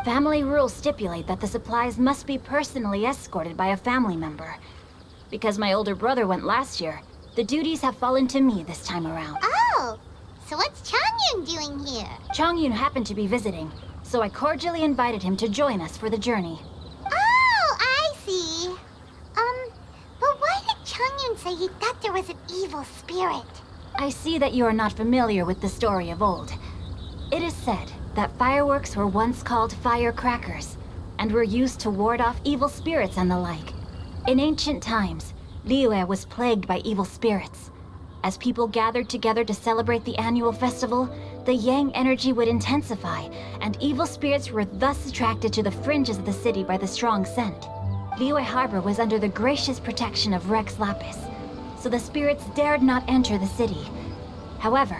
Family rules stipulate that the supplies must be personally escorted by a family member. Because my older brother went last year, the duties have fallen to me this time around. Oh, so what's Changyun doing here? Changyun happened to be visiting, so I cordially invited him to join us for the journey. Oh, I see. But why did Changyun say he thought there was an evil spirit? I see that you are not familiar with the story of old. It is said that fireworks were once called firecrackers, and were used to ward off evil spirits and the like. In ancient times, Liyue was plagued by evil spirits. As people gathered together to celebrate the annual festival, the yang energy would intensify, and evil spirits were thus attracted to the fringes of the city by the strong scent. Liyue Harbor was under the gracious protection of Rex Lapis, so the spirits dared not enter the city. However,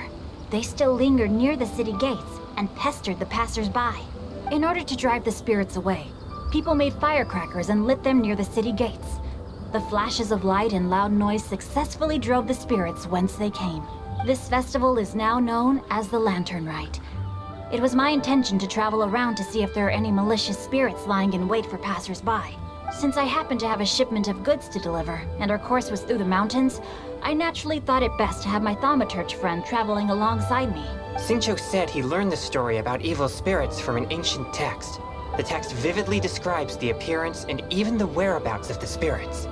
they still lingered near the city gates and pestered the passers-by. In order to drive the spirits away, people made firecrackers and lit them near the city gates. The flashes of light and loud noise successfully drove the spirits whence they came. This festival is now known as the Lantern Rite. It was my intention to travel around to see if there are any malicious spirits lying in wait for passers-by. Since I happened to have a shipment of goods to deliver, and our course was through the mountains, I naturally thought it best to have my thaumaturge friend traveling alongside me. Xingqiu said he learned the story about evil spirits from an ancient text. The text vividly describes the appearance and even the whereabouts of the spirits.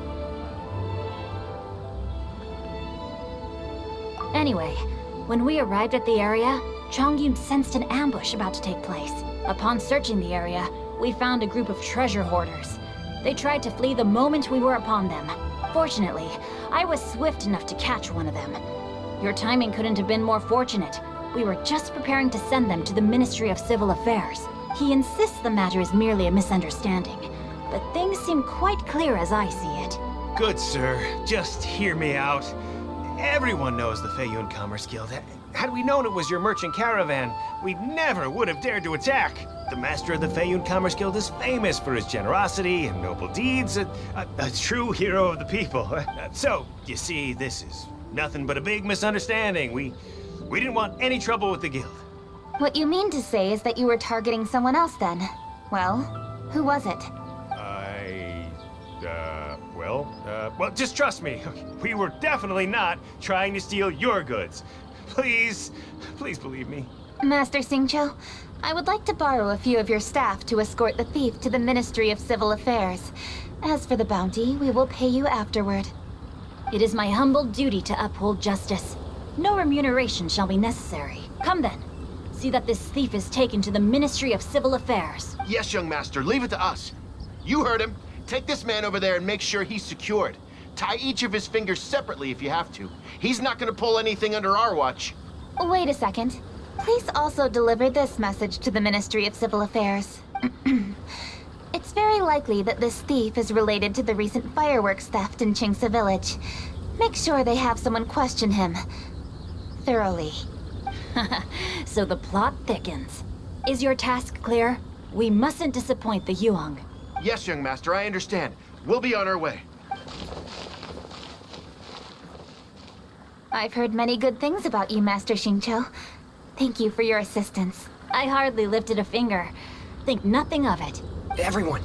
Anyway, when we arrived at the area, Changyun sensed an ambush about to take place. Upon searching the area, we found a group of treasure hoarders. They tried to flee the moment we were upon them. Fortunately, I was swift enough to catch one of them. Your timing couldn't have been more fortunate. We were just preparing to send them to the Ministry of Civil Affairs. He insists the matter is merely a misunderstanding, but things seem quite clear as I see it. Good sir, just hear me out. Everyone knows the Feiyun Commerce Guild. Had we known it was your merchant caravan, we never would have dared to attack. The master of the Feiyun Commerce Guild is famous for his generosity and noble deeds, a true hero of the people. So, you see, this is nothing but a big misunderstanding. We didn't want any trouble with the guild. What you mean to say is that you were targeting someone else then? Well, who was it? Well, just trust me. We were definitely not trying to steal your goods. Please believe me. Master Xingqiu, I would like to borrow a few of your staff to escort the thief to the Ministry of Civil Affairs. As for the bounty, we will pay you afterward. It is my humble duty to uphold justice. No remuneration shall be necessary. Come then. See that this thief is taken to the Ministry of Civil Affairs. Yes, young master, leave it to us. You heard him. Take this man over there and make sure he's secured. Tie each of his fingers separately if you have to. He's not gonna pull anything under our watch. Wait a second. Please also deliver this message to the Ministry of Civil Affairs. It's very likely that this thief is related to the recent fireworks theft in Qingce Village. Make sure they have someone question him thoroughly. So the plot thickens. Is your task clear? We mustn't disappoint the Yuang. Yes, young master, I understand. We'll be on our way. I've heard many good things about you, Master Xingqiu. Thank you for your assistance. I hardly lifted a finger. Think nothing of it. Everyone,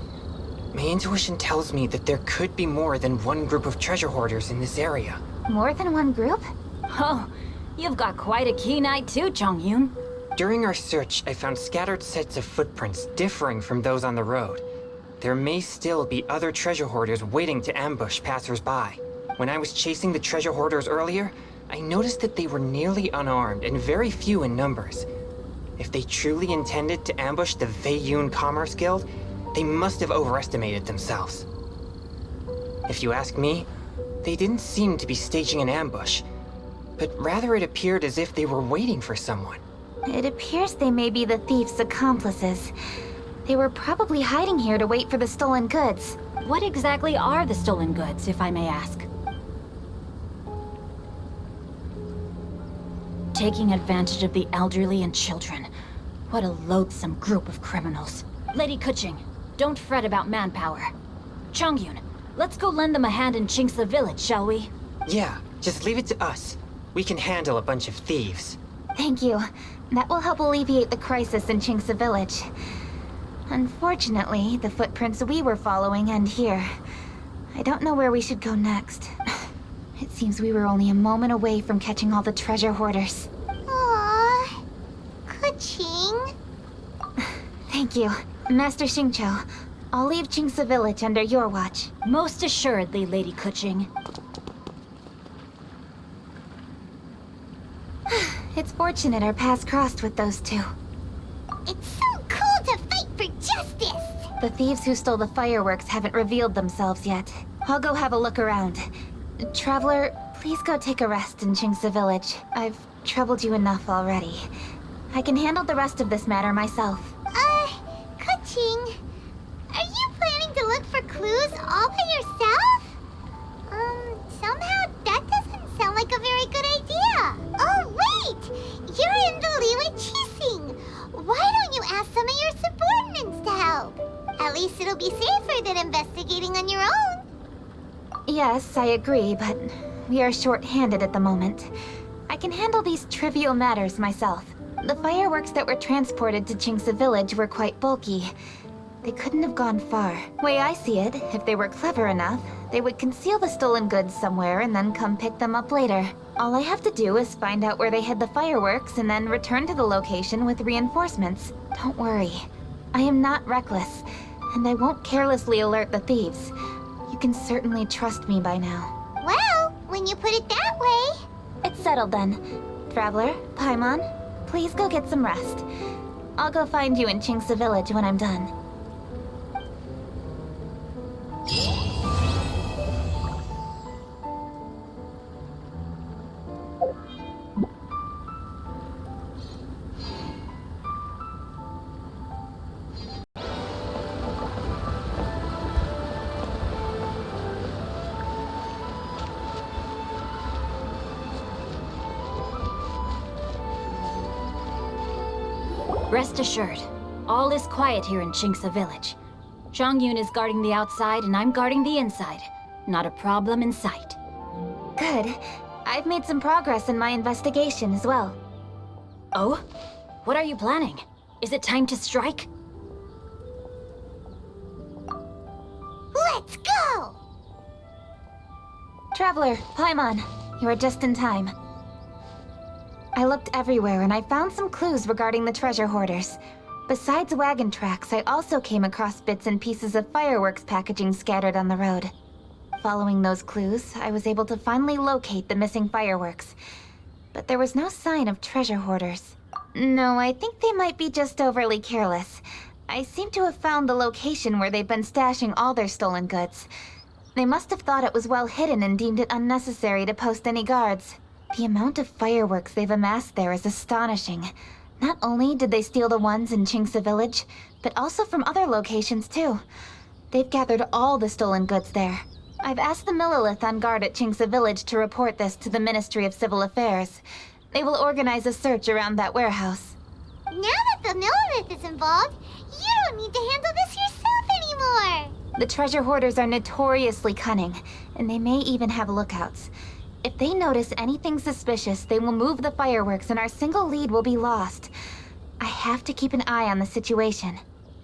my intuition tells me that there could be more than one group of treasure hoarders in this area. More than one group? Oh, you've got quite a keen eye too, Chongyun. During our search, I found scattered sets of footprints differing from those on the road. There may still be other treasure hoarders waiting to ambush passers-by. When I was chasing the treasure hoarders earlier, I noticed that they were nearly unarmed and very few in numbers. If they truly intended to ambush the Feiyun Commerce Guild, they must have overestimated themselves. If you ask me, they didn't seem to be staging an ambush, but rather it appeared as if they were waiting for someone. It appears they may be the thief's accomplices. They were probably hiding here to wait for the stolen goods. What exactly are the stolen goods, if I may ask? Taking advantage of the elderly and children. What a loathsome group of criminals. Lady Kuching, don't fret about manpower. Chongyun, let's go lend them a hand in Qingce Village, shall we? Yeah, just leave it to us. We can handle a bunch of thieves. Thank you. That will help alleviate the crisis in Qingce Village. Unfortunately, the footprints we were following end here. I don't know where we should go next. It seems we were only a moment away from catching all the treasure hoarders. Aww. Kuching. Thank you. Master Xingqiu, I'll leave Qingce Village under your watch. Most assuredly, Lady Kuching. It's fortunate our paths crossed with those two. It's so cool to fight for justice! The thieves who stole the fireworks haven't revealed themselves yet. I'll go have a look around. Traveler, please go take a rest in Qingce Village. I've troubled you enough already. I can handle the rest of this matter myself. Kuching, are you planning to look for clues all by yourself? Somehow that doesn't sound like a very good idea. Oh, wait! You're in the Liwei Qixing. Why don't you ask some of your subordinates to help? At least it'll be safer than investigating on your own. Yes, I agree, but we are short-handed at the moment. I can handle these trivial matters myself. The fireworks that were transported to Qingce Village were quite bulky. They couldn't have gone far. Way I see it, if they were clever enough, they would conceal the stolen goods somewhere and then come pick them up later. All I have to do is find out where they hid the fireworks and then return to the location with reinforcements. Don't worry. I am not reckless, and I won't carelessly alert the thieves. You can certainly trust me by now. Well, when you put it that way... It's settled then. Traveler, Paimon, please go get some rest. I'll go find you in Qingce Village when I'm done. Rest assured, all is quiet here in Qingce Village. Zhongyun is guarding the outside and I'm guarding the inside. Not a problem in sight. Good. I've made some progress in my investigation as well. Oh? What are you planning? Is it time to strike? Let's go! Traveler, Paimon, you are just in time. I looked everywhere and I found some clues regarding the treasure hoarders. Besides wagon tracks, I also came across bits and pieces of fireworks packaging scattered on the road. Following those clues, I was able to finally locate the missing fireworks. But there was no sign of treasure hoarders. No, I think they might be just overly careless. I seem to have found the location where they've been stashing all their stolen goods. They must have thought it was well hidden and deemed it unnecessary to post any guards. The amount of fireworks they've amassed there is astonishing. Not only did they steal the ones in Qingce Village, but also from other locations too. They've gathered all the stolen goods there. I've asked the Millilith on guard at Qingce Village to report this to the Ministry of Civil Affairs. They will organize a search around that warehouse. Now that the Millilith is involved, you don't need to handle this yourself anymore! The treasure hoarders are notoriously cunning, and they may even have lookouts. If they notice anything suspicious, they will move the fireworks and our single lead will be lost. I have to keep an eye on the situation.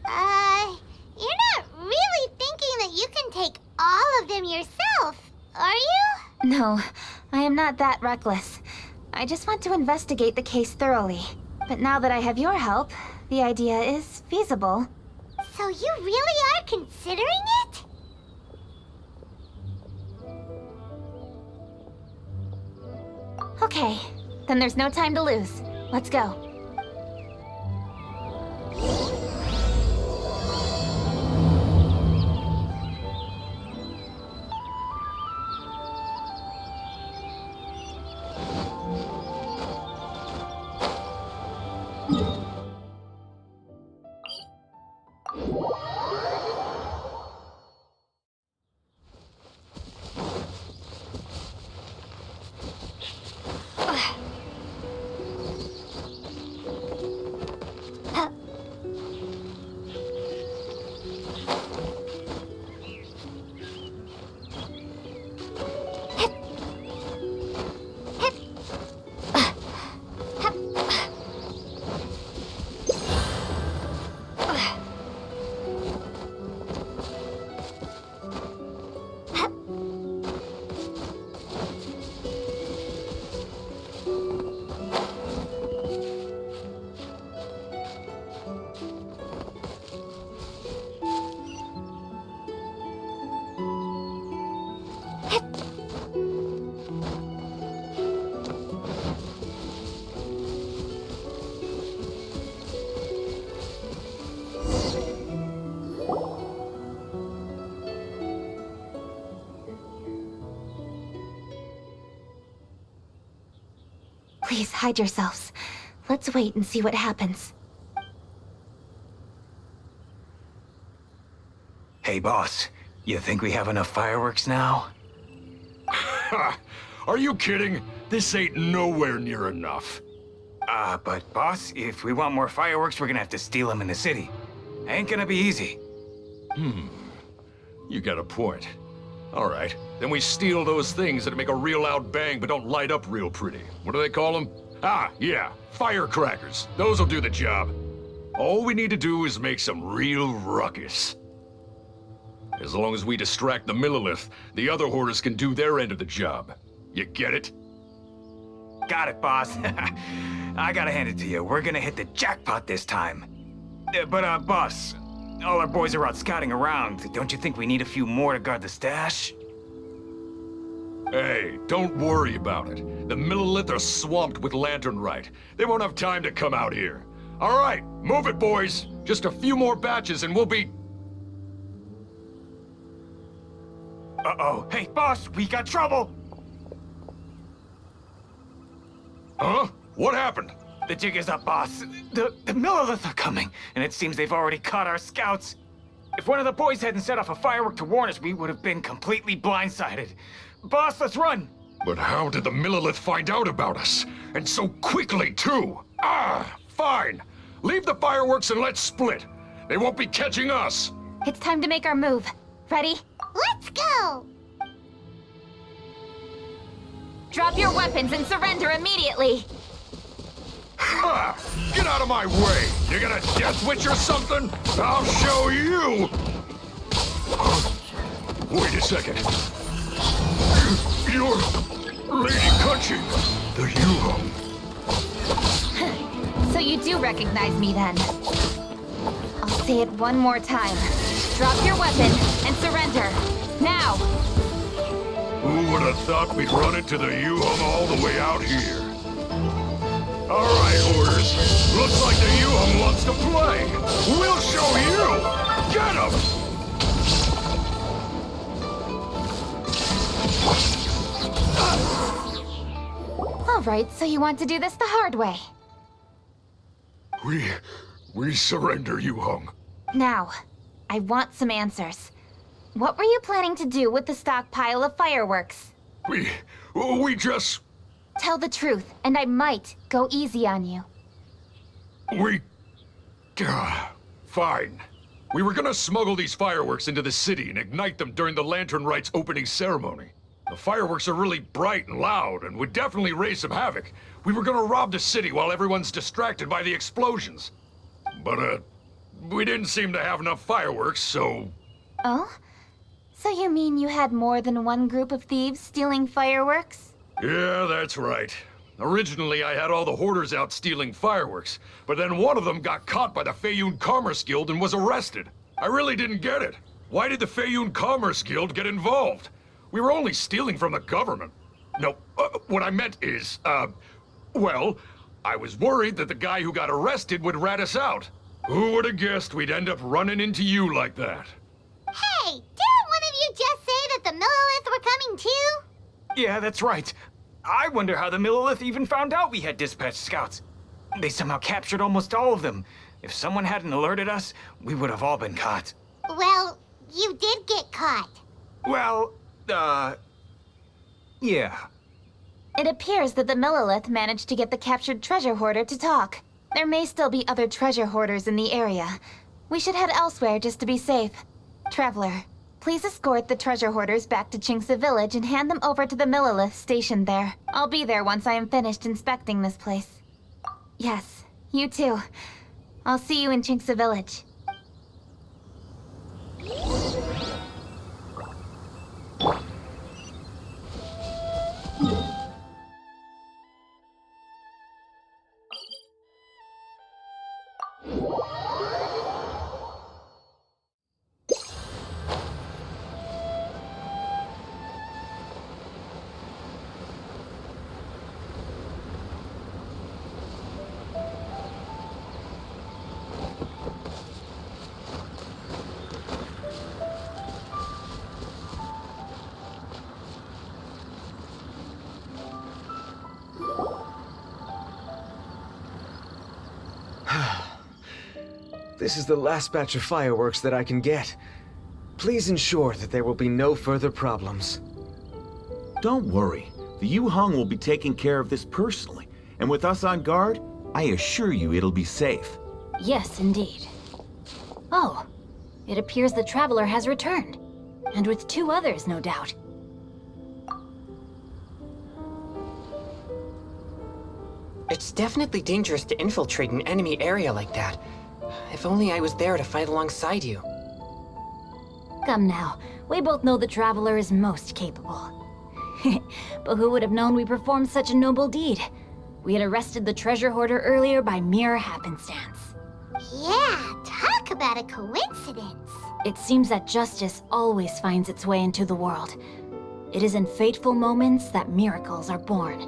You're not really thinking that you can take all of them yourself, are you? No, I am not that reckless. I just want to investigate the case thoroughly. But now that I have your help, the idea is feasible. So you really are considering it? Okay, then there's no time to lose. Let's go. Please hide yourselves. Let's wait and see what happens. Hey, boss. You think we have enough fireworks now? Are you kidding? This ain't nowhere near enough. But boss, if we want more fireworks, we're gonna have to steal them in the city. Ain't gonna be easy. You got a point. All right, then we steal those things that make a real loud bang but don't light up real pretty. What do they call them? Ah, yeah, firecrackers. Those'll do the job. All we need to do is make some real ruckus. As long as we distract the Millilith, the other hoarders can do their end of the job. You get it? Got it, boss. I gotta hand it to you. We're gonna hit the jackpot this time. But boss, all our boys are out scouting around. Don't you think we need a few more to guard the stash? Hey, don't worry about it. The Millilith are swamped with lantern Rite. They won't have time to come out here. All right, move it, boys. Just a few more batches and we'll be... Uh-oh. Hey, boss, we got trouble! Huh? What happened? The jig is up, boss. The Millilith are coming, and it seems they've already caught our scouts. If one of the boys hadn't set off a firework to warn us, we would have been completely blindsided. Boss, let's run! But how did the Millilith find out about us? And so quickly, too? Ah, fine. Leave the fireworks and let's split. They won't be catching us. It's time to make our move. Ready? Let's go! Drop your weapons and surrender immediately. Ha! Get out of my way! You gonna death witch or something? I'll show you! Wait a second. You're Lady Cutching, the Yuhong. So you do recognize me then. I'll say it one more time. Drop your weapon and surrender. Now! Who would have thought we'd run into the Yuhong all the way out here? All right, Hoarders. Looks like the Yuhong wants to play. We'll show you! Get him! All right, so you want to do this the hard way. We surrender, Yuhong. Now, I want some answers. What were you planning to do with the stockpile of fireworks? We just... Tell the truth, and I might go easy on you. Fine. We were gonna smuggle these fireworks into the city and ignite them during the Lantern Rite's opening ceremony. The fireworks are really bright and loud and would definitely raise some havoc. We were gonna rob the city while everyone's distracted by the explosions. But, we didn't seem to have enough fireworks, so... Oh? So you mean you had more than one group of thieves stealing fireworks? Yeah, that's right. Originally, I had all the hoarders out stealing fireworks, but then one of them got caught by the Feiyun Commerce Guild and was arrested. I really didn't get it. Why did the Feiyun Commerce Guild get involved? We were only stealing from the government. No, what I meant is, well, I was worried that the guy who got arrested would rat us out. Who would have guessed we'd end up running into you like that? Hey, didn't one of you just say that the Millilith were coming too? Yeah, that's right. I wonder how the Millilith even found out we had dispatched scouts. They somehow captured almost all of them. If someone hadn't alerted us, we would have all been caught. Well, you did get caught. Well, yeah. It appears that the Millilith managed to get the captured treasure hoarder to talk. There may still be other treasure hoarders in the area. We should head elsewhere just to be safe. Traveler, please escort the treasure hoarders back to Chingsa Village and hand them over to the Millilith stationed there. I'll be there once I am finished inspecting this place. Yes, you too. I'll see you in Chingsa Village. This is the last batch of fireworks that I can get. Please ensure that there will be no further problems. Don't worry. The Yuhong will be taking care of this personally. And with us on guard, I assure you it'll be safe. Yes, indeed. Oh, it appears the traveler has returned. And with 2 others, no doubt. It's definitely dangerous to infiltrate an enemy area like that. If only I was there to fight alongside you. Come now, we both know the traveler is most capable. But who would have known we performed such a noble deed? We had arrested the treasure hoarder earlier by mere happenstance. Yeah, talk about a coincidence. It seems that justice always finds its way into the world. It is in fateful moments that miracles are born.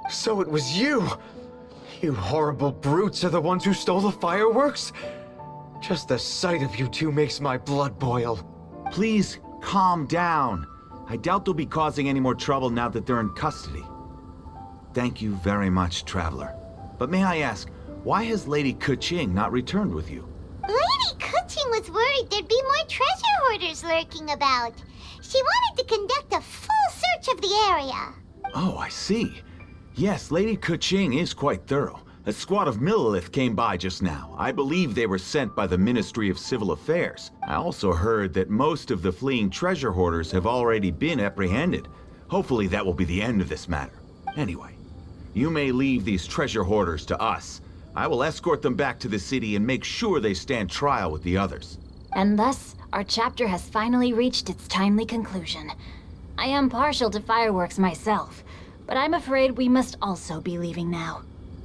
So it was you! You horrible brutes are the ones who stole the fireworks? Just the sight of you two makes my blood boil. Please, calm down. I doubt they'll be causing any more trouble now that they're in custody. Thank you very much, Traveler. But may I ask, why has Lady Keqing not returned with you? Lady Kuching was worried there'd be more treasure hoarders lurking about. She wanted to conduct a full search of the area. Oh, I see. Yes, Lady Keqing is quite thorough. A squad of Millilith came by just now. I believe they were sent by the Ministry of Civil Affairs. I also heard that most of the fleeing treasure hoarders have already been apprehended. Hopefully that will be the end of this matter. Anyway, you may leave these treasure hoarders to us. I will escort them back to the city and make sure they stand trial with the others. And thus, our chapter has finally reached its timely conclusion. I am partial to fireworks myself, but I'm afraid we must also be leaving now.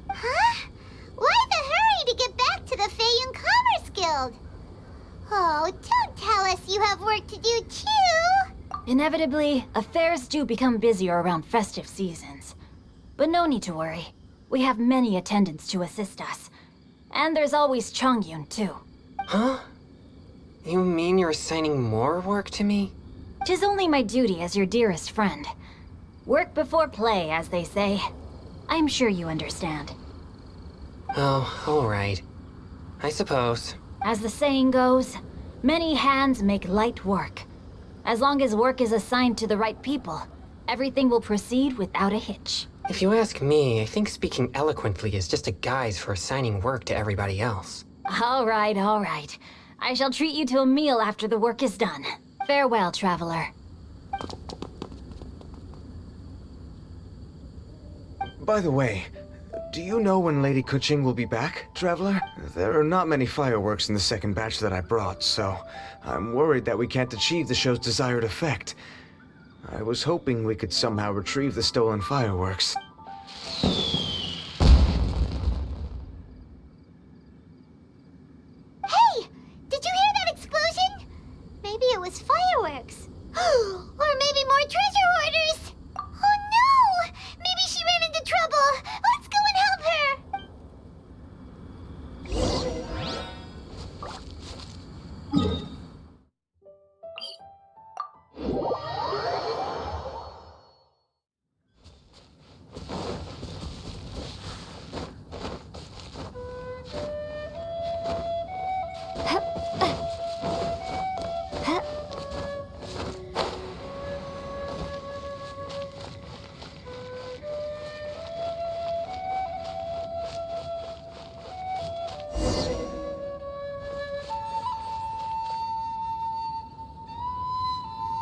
Huh? Why the hurry to get back to the Feiyun Commerce Guild? Oh, don't tell us you have work to do too! Inevitably, affairs do become busier around festive seasons. But no need to worry. We have many attendants to assist us. And there's always Chongyun, too. Huh? You mean you're assigning more work to me? 'Tis only my duty as your dearest friend. Work before play, as they say. I'm sure you understand. Oh, all right. I suppose. As the saying goes, many hands make light work. As long as work is assigned to the right people, everything will proceed without a hitch. If you ask me, I think speaking eloquently is just a guise for assigning work to everybody else. All right, all right. I shall treat you to a meal after the work is done. Farewell, traveler. By the way, do you know when Lady Kuching will be back, Traveler? There are not many fireworks in the second batch that I brought, so I'm worried that we can't achieve the show's desired effect. I was hoping we could somehow retrieve the stolen fireworks. Hey! Did you hear that explosion? Maybe it was fireworks. Or maybe more treasure hoarders! Oh no! Maybe she ran into trouble! Let's go and help her!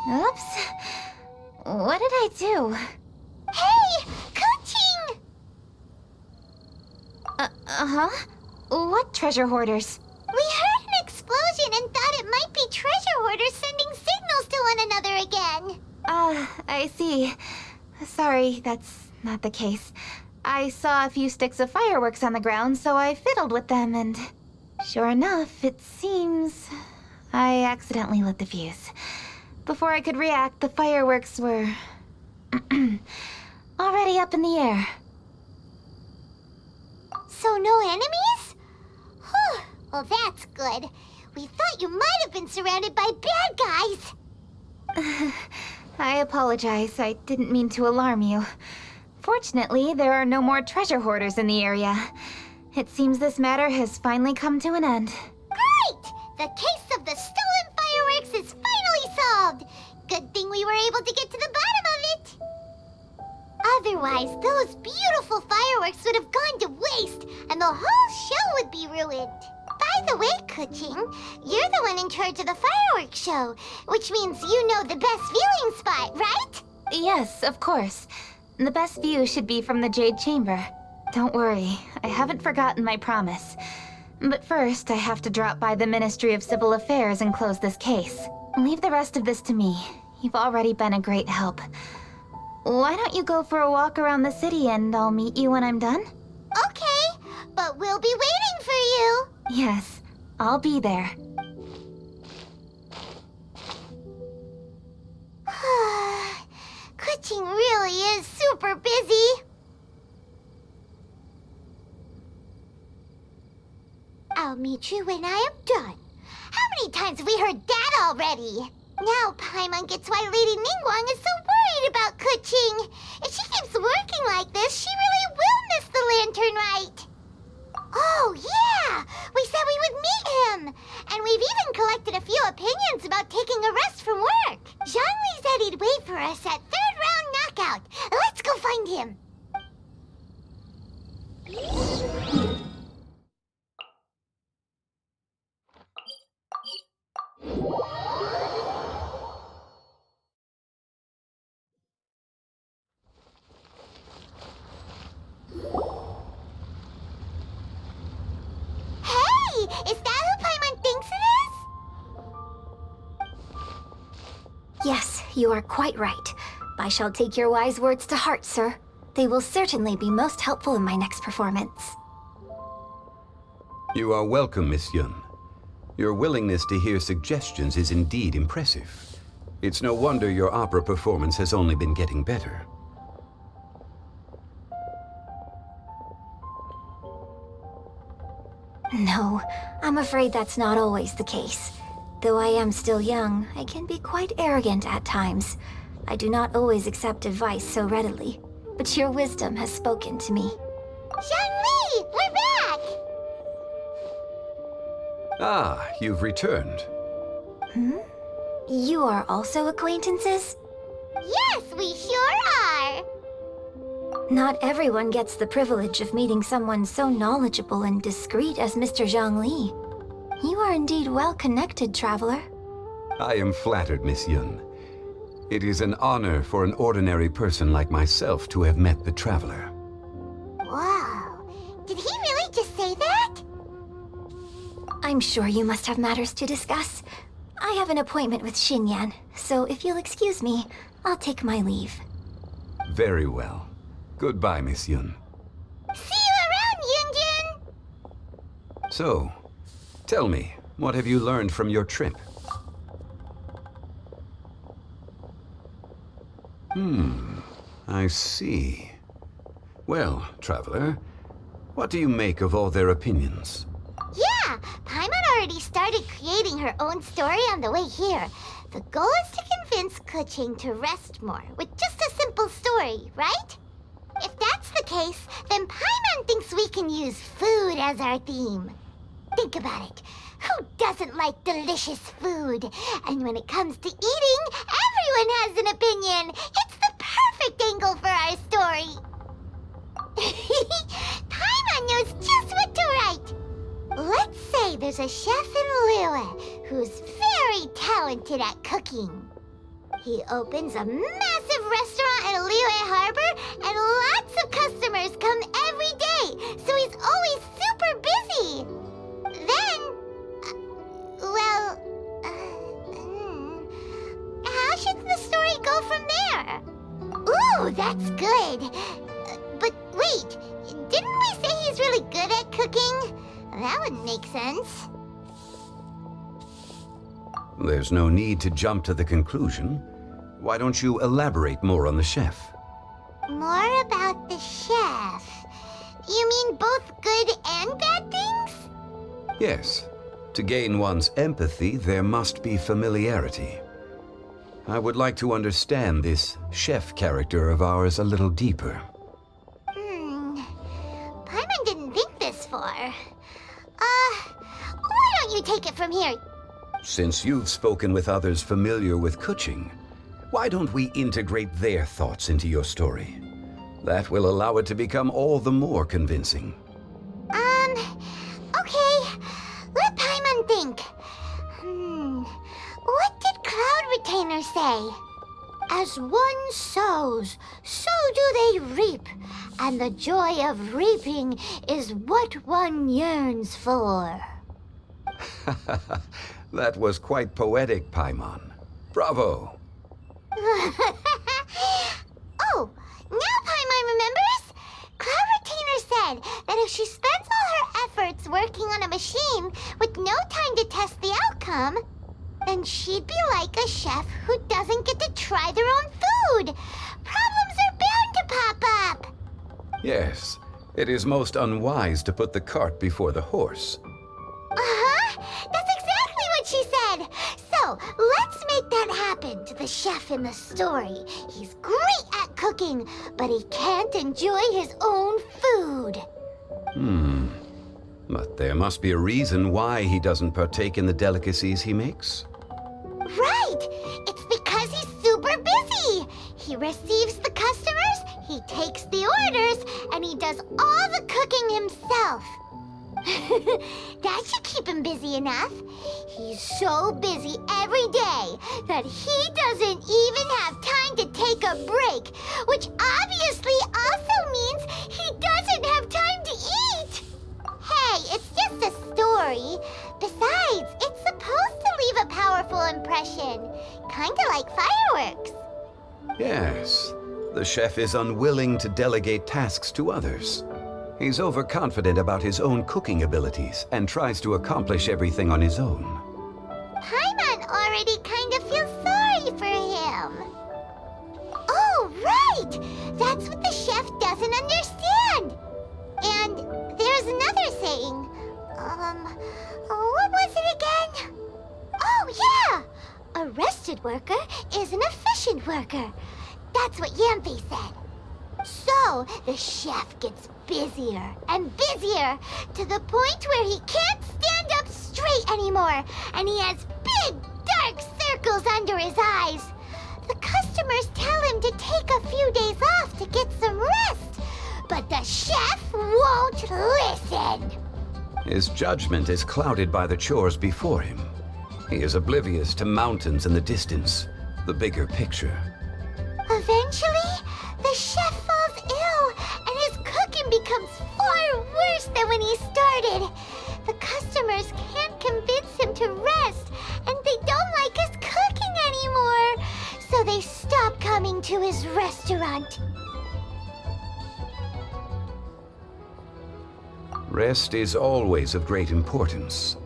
Oops. What did I do? Hey! Coaching! Uh-huh? What treasure hoarders? We heard an explosion and thought it might be treasure hoarders sending signals to one another again. I see. Sorry, that's not the case. I saw a few sticks of fireworks on the ground, so I fiddled with them, and sure enough, it seems I accidentally lit the fuse. Before I could react, the fireworks were already up in the air. So no enemies? Whew. Well, that's good. We thought you might have been surrounded by bad guys. I apologize. I didn't mean to alarm you. Fortunately, there are no more treasure hoarders in the area. It seems this matter has finally come to an end. Great! The case of the stolen fireworks is finally solved. Good thing we were able to get to the bottom of it. Otherwise, those beautiful fireworks would have gone to waste, and the whole show would be ruined. By the way, Kuching, you're the one in charge of the fireworks show, which means you know the best viewing spot, right? Yes, of course. The best view should be from the Jade Chamber. Don't worry, I haven't forgotten my promise. But first, I have to drop by the Ministry of Civil Affairs and close this case. Leave the rest of this to me. You've already been a great help. Why don't you go for a walk around the city and I'll meet you when I'm done? Okay, but we'll be waiting for you. Yes, I'll be there. Kuching really is super busy. I'll meet you when I am done. How many times have we heard that already? Now Paimon gets why Lady Ningguang is so worried about Kuching. If she keeps working like this, she really will miss the Lantern Rite. Oh, yeah! We said we would meet him! And we've even collected a few opinions about taking a rest from work. Zhongli said he'd wait for us at third round knockout. Let's go find him. Is that who Paimon thinks it is? Yes, you are quite right. I shall take your wise words to heart, sir. They will certainly be most helpful in my next performance. You are welcome, Miss Yun. Your willingness to hear suggestions is indeed impressive. It's no wonder your opera performance has only been getting better. No, I'm afraid that's not always the case. Though I am still young, I can be quite arrogant at times. I do not always accept advice so readily, but your wisdom has spoken to me. Zhongli, we're back! Ah, you've returned. Hmm? You are also acquaintances? Yes, we sure are! Not everyone gets the privilege of meeting someone so knowledgeable and discreet as Mr. Zhongli. You are indeed well connected, traveler. I am flattered, Miss Yun. It is an honor for an ordinary person like myself to have met the traveler. Wow. Did he really just say that? I'm sure you must have matters to discuss. I have an appointment with Xinyan, so if you'll excuse me, I'll take my leave. Very well. Goodbye, Miss Yun. See you around, Yunjin! So, tell me, what have you learned from your trip? I see. Well, traveler, what do you make of all their opinions? Yeah, Paimon already started creating her own story on the way here. The goal is to convince Keqing to rest more with just a simple story, right? If that's the case, then Paimon thinks we can use food as our theme. Think about it. Who doesn't like delicious food? And when it comes to eating, everyone has an opinion. It's the perfect angle for our story. Paimon knows just what to write. Let's say there's a chef in Liyue who's very talented at cooking. He opens a massive restaurant at Liyue Harbor, and lots of customers come every day, so he's always super busy. Then, how should the story go from there? Ooh, that's good. But wait, didn't we say he's really good at cooking? That wouldn't make sense. There's no need to jump to the conclusion. Why don't you elaborate more on the chef? More about the chef. You mean both good and bad things? Yes. To gain one's empathy, there must be familiarity. I would like to understand this chef character of ours a little deeper. Paimon didn't think this far. Why don't you take it from here? Since you've spoken with others familiar with Keqing, why don't we integrate their thoughts into your story? That will allow it to become all the more convincing. Okay. Let Paimon think. What did Cloud Retainer say? As one sows, so do they reap. And the joy of reaping is what one yearns for. That was quite poetic, Paimon. Bravo! Oh, now Paimon remembers? Cloud Retainer said that if she spends all her efforts working on a machine with no time to test the outcome, then she'd be like a chef who doesn't get to try their own food. Problems are bound to pop up. Yes, it is most unwise to put the cart before the horse. That's exactly what she said. So, let's make that happen to the chef in the story. He's great at cooking, but he can't enjoy his own food. But there must be a reason why he doesn't partake in the delicacies he makes. Right! It's because he's super busy. He receives the customers, he takes the orders, and he does all the cooking himself. That should keep him busy enough. He's so busy every day that he doesn't even have time to take a break, which obviously also means he doesn't have time to eat. Hey, it's just a story. kinda like fireworks. Yes, the chef is unwilling to delegate tasks to others. He's overconfident about his own cooking abilities and tries to accomplish everything on his own. Paimon already kinda feels sorry for him. Oh, right! That's what the chef doesn't understand! And there's another saying. What was it again? Oh, yeah! A rested worker is an efficient worker. That's what Yampi said. So, the chef gets busier and busier to the point where he can't stand up straight anymore, and he has big, dark circles under his eyes. The customers tell him to take a few days off to get some rest, but the chef won't listen. His judgment is clouded by the chores before him. He is oblivious to mountains in the distance, the bigger picture. Eventually, the chef falls ill, and his cooking becomes far worse than when he started. The customers can't convince him to rest, and they don't like his cooking anymore, so they stop coming to his restaurant. Rest is always of great importance.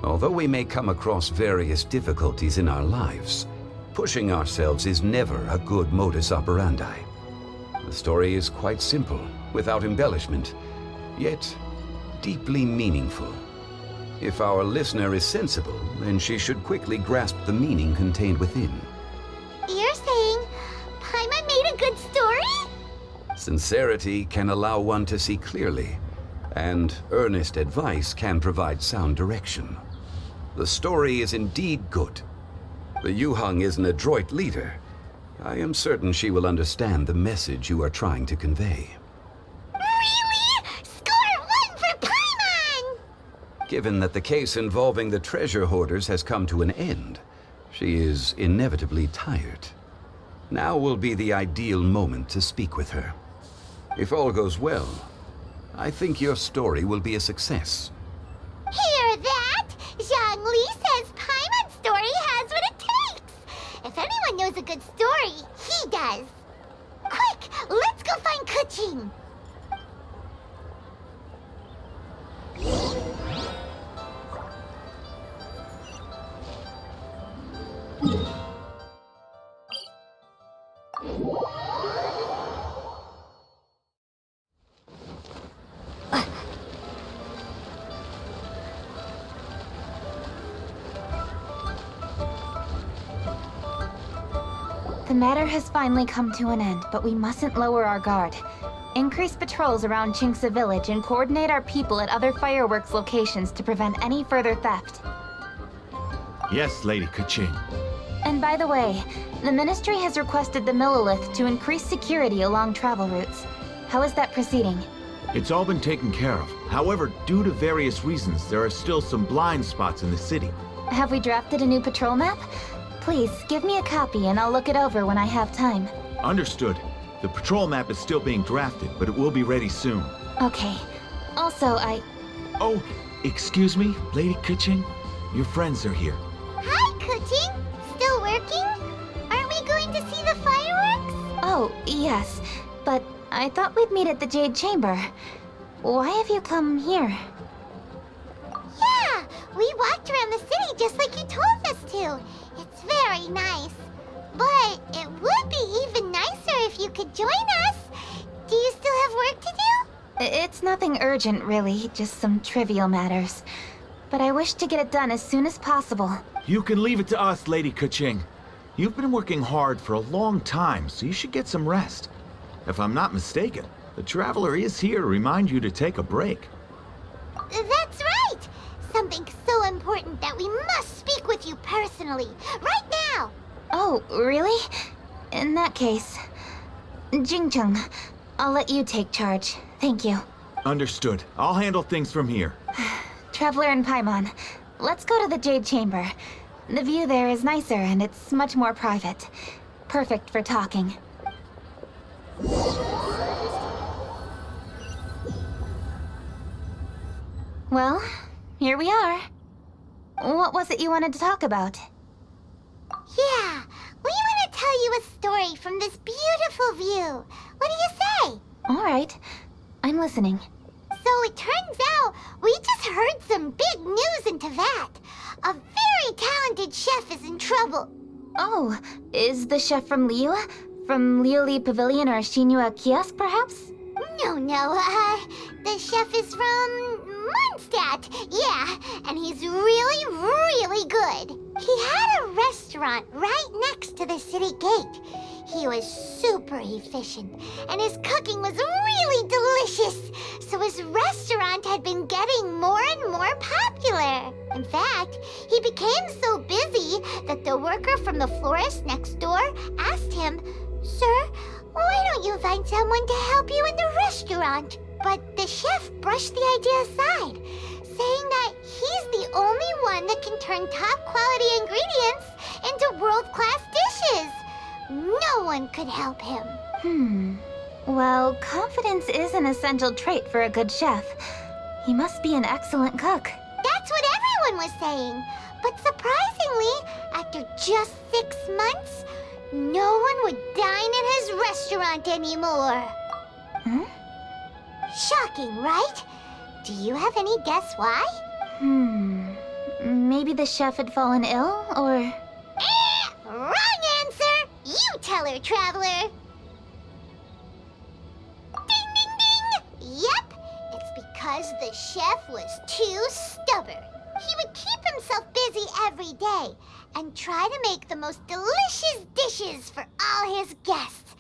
Although we may come across various difficulties in our lives, pushing ourselves is never a good modus operandi. The story is quite simple, without embellishment, yet deeply meaningful. If our listener is sensible, then she should quickly grasp the meaning contained within. You're saying Paimon made a good story? Sincerity can allow one to see clearly, and earnest advice can provide sound direction. The story is indeed good. The Yuhang is an adroit leader. I am certain she will understand the message you are trying to convey. Really? Score 1 for Paimon! Given that the case involving the treasure hoarders has come to an end, she is inevitably tired. Now will be the ideal moment to speak with her. If all goes well, I think your story will be a success. Hear that? Zhang Li says Paimon's story has what it takes. If anyone knows a good story, he does. Quick, let's go find Kuching. The matter has finally come to an end, but we mustn't lower our guard. Increase patrols around Qingce Village and coordinate our people at other fireworks locations to prevent any further theft. Yes, Lady Kuching. And by the way, the Ministry has requested the Millilith to increase security along travel routes. How is that proceeding? It's all been taken care of. However, due to various reasons, there are still some blind spots in the city. Have we drafted a new patrol map? Please, give me a copy and I'll look it over when I have time. Understood. The patrol map is still being drafted, but it will be ready soon. Okay. Also, Oh, excuse me, Lady Kuching? Your friends are here. Hi, Kuching. Still working? Aren't we going to see the fireworks? Oh, yes. But I thought we'd meet at the Jade Chamber. Why have you come here? Yeah, we walked around the city just like you told us to. It's very nice. But it would be even nicer if you could join us. Do you still have work to do? It's nothing urgent, really. Just some trivial matters. But I wish to get it done as soon as possible. You can leave it to us, Lady Kuching. You've been working hard for a long time, so you should get some rest. If I'm not mistaken, the Traveler is here to remind you to take a break. That's right! Something so important that we must speak with you personally, right now! Oh, really? In that case, Jingcheng, I'll let you take charge. Thank you. Understood. I'll handle things from here. Traveler and Paimon, let's go to the Jade Chamber. The view there is nicer and it's much more private. Perfect for talking. Well, here we are. What was it you wanted to talk about? Yeah, we want to tell you a story from this beautiful view. What do you say? All right. I'm listening. So it turns out we just heard some big news in Teyvat. A very talented chef is in trouble. Oh, is the chef from Liyue? From Liuli Pavilion or Shinua Kiosk, perhaps? No, the chef is from Mondstadt. Yeah, and he's really, really good. He had a restaurant right next to the city gate. He was super efficient, and his cooking was really delicious. So his restaurant had been getting more and more popular. In fact, he became so busy that the worker from the florist next door asked him, "Sir, why don't you find someone to help you in the restaurant?" But the chef brushed the idea aside, saying that he's the only one that can turn top-quality ingredients into world-class dishes. No one could help him. Well, confidence is an essential trait for a good chef. He must be an excellent cook. That's what everyone was saying. But surprisingly, after just 6 months, no one would dine in his restaurant anymore. Shocking, right? Do you have any guess why? Maybe the chef had fallen ill, or... Wrong answer! You tell her, Traveler! Ding, ding, ding! Yep, it's because the chef was too stubborn. He would keep himself busy every day and try to make the most delicious dishes for all his guests.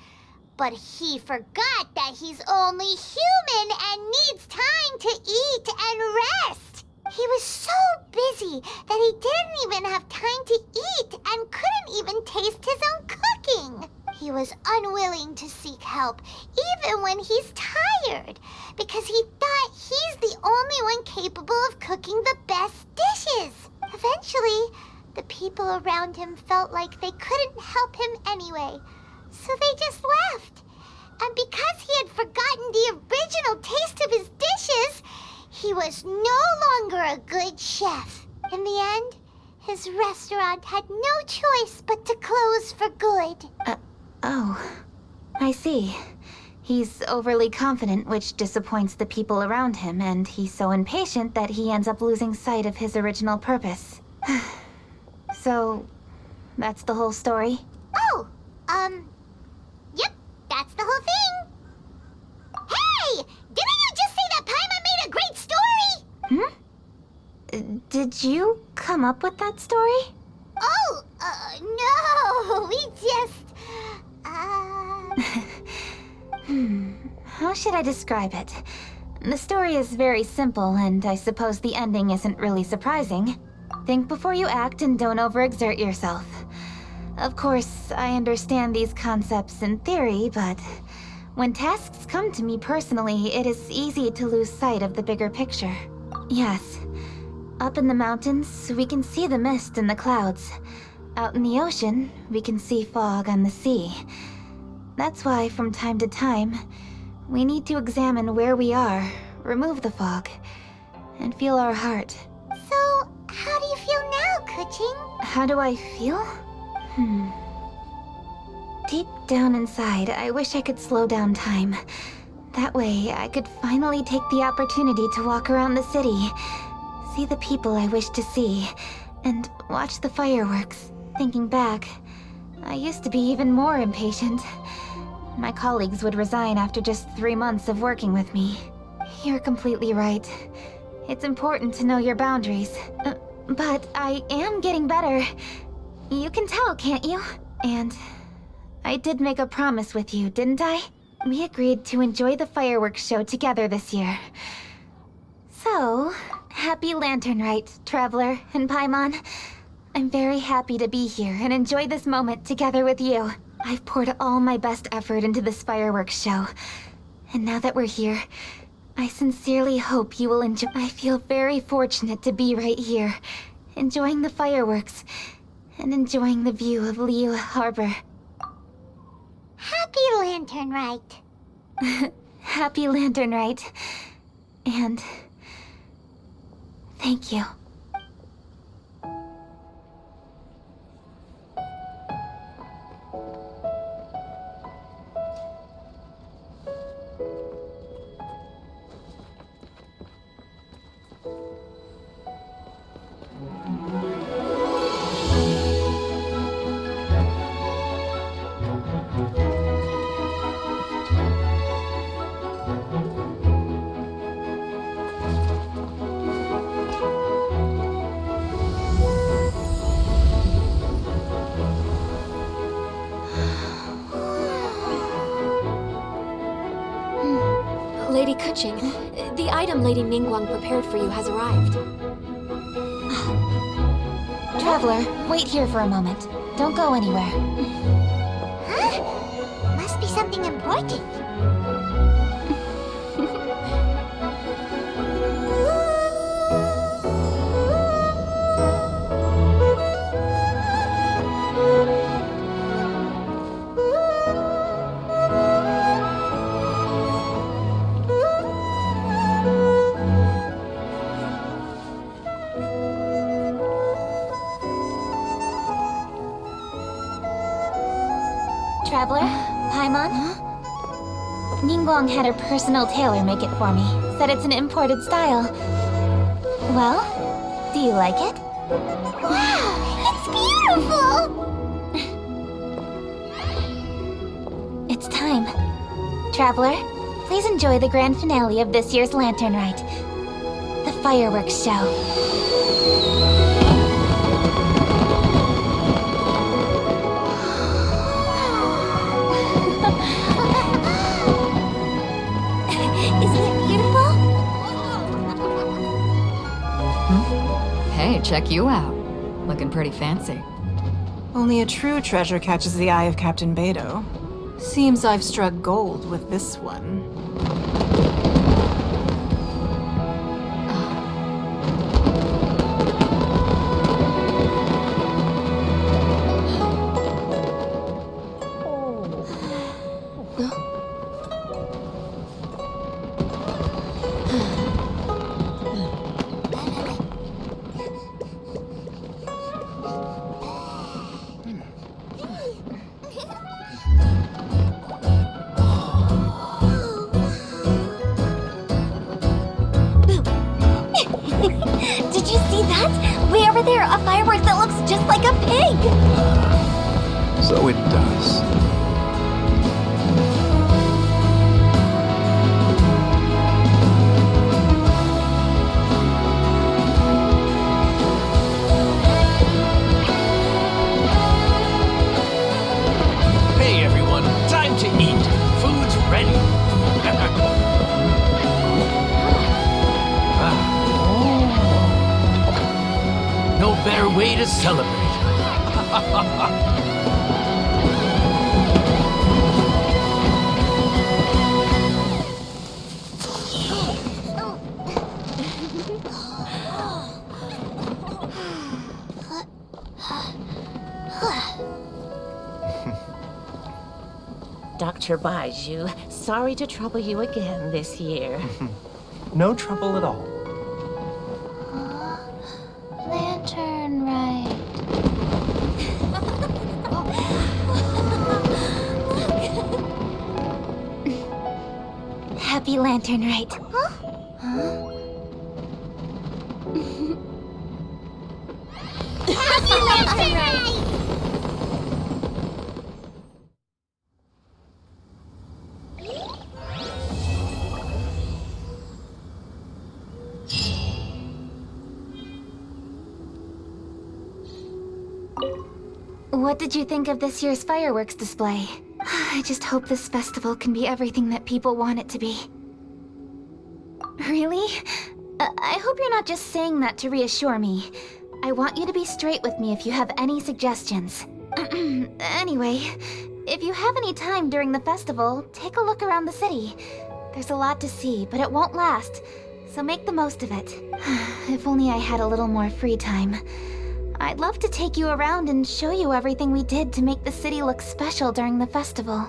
But he forgot that he's only human and needs time to eat and rest. He was so busy that he didn't even have time to eat and couldn't even taste his own cooking. He was unwilling to seek help, even when he's tired, because he thought he's the only one capable of cooking the best dishes. Eventually, the people around him felt like they couldn't help him anyway, so they just left. And because he had forgotten the original taste of his dishes, he was no longer a good chef. In the end, his restaurant had no choice but to close for good. Oh, I see. He's overly confident, which disappoints the people around him, and he's so impatient that he ends up losing sight of his original purpose. So, that's the whole story? Oh, yep, that's the whole thing. Hey! Didn't you just say that Paimon made a great story? Did you come up with that story? Oh, no, we just, How should I describe it? The story is very simple, and I suppose the ending isn't really surprising. Think before you act and don't overexert yourself. Of course, I understand these concepts in theory, but when tasks come to me personally, it is easy to lose sight of the bigger picture. Yes, up in the mountains, we can see the mist in the clouds. Out in the ocean, we can see fog on the sea. That's why, from time to time, we need to examine where we are, remove the fog, and feel our heart. So, how do you feel now, Kuching? How do I feel? Deep down inside, I wish I could slow down time. That way, I could finally take the opportunity to walk around the city, see the people I wish to see, and watch the fireworks. Thinking back, I used to be even more impatient. My colleagues would resign after just 3 months of working with me. You're completely right. It's important to know your boundaries. But I am getting better. You can tell, can't you? And I did make a promise with you, didn't I? We agreed to enjoy the fireworks show together this year. So, happy Lantern Rite, Traveler and Paimon. I'm very happy to be here and enjoy this moment together with you. I've poured all my best effort into this fireworks show. And now that we're here, I sincerely hope you will enjoy. I feel very fortunate to be right here, enjoying the fireworks and enjoying the view of Liyue Harbor. Happy Lantern Rite. Happy Lantern Rite. And thank you. Kuching, the item Lady Ningguang prepared for you has arrived. Traveler, wait here for a moment. Don't go anywhere. Huh? Must be something important. Traveler, Paimon? Ningguang had her personal tailor make it for me. Said it's an imported style. Well, do you like it? Wow, it's beautiful! It's time. Traveler, please enjoy the grand finale of this year's Lantern Rite. The fireworks show. Isn't it beautiful? Hey, check you out. Looking pretty fancy. Only a true treasure catches the eye of Captain Beidou. Seems I've struck gold with this one. Did you see that? Way over there, a firework that looks just like a pig! So it does. Hey everyone, time to eat. Food's ready. No better way to celebrate. Dr. Baiju, sorry to trouble you again this year. No trouble at all. Lantern Rite. Happy Lantern Rite. Happy Lantern Rite! What did you think of this year's fireworks display? I just hope this festival can be everything that people want it to be. Really? I hope you're not just saying that to reassure me. I want you to be straight with me if you have any suggestions. Anyway, if you have any time during the festival, take a look around the city. There's a lot to see, but it won't last, so make the most of it. If only I had a little more free time. I'd love to take you around and show you everything we did to make the city look special during the festival.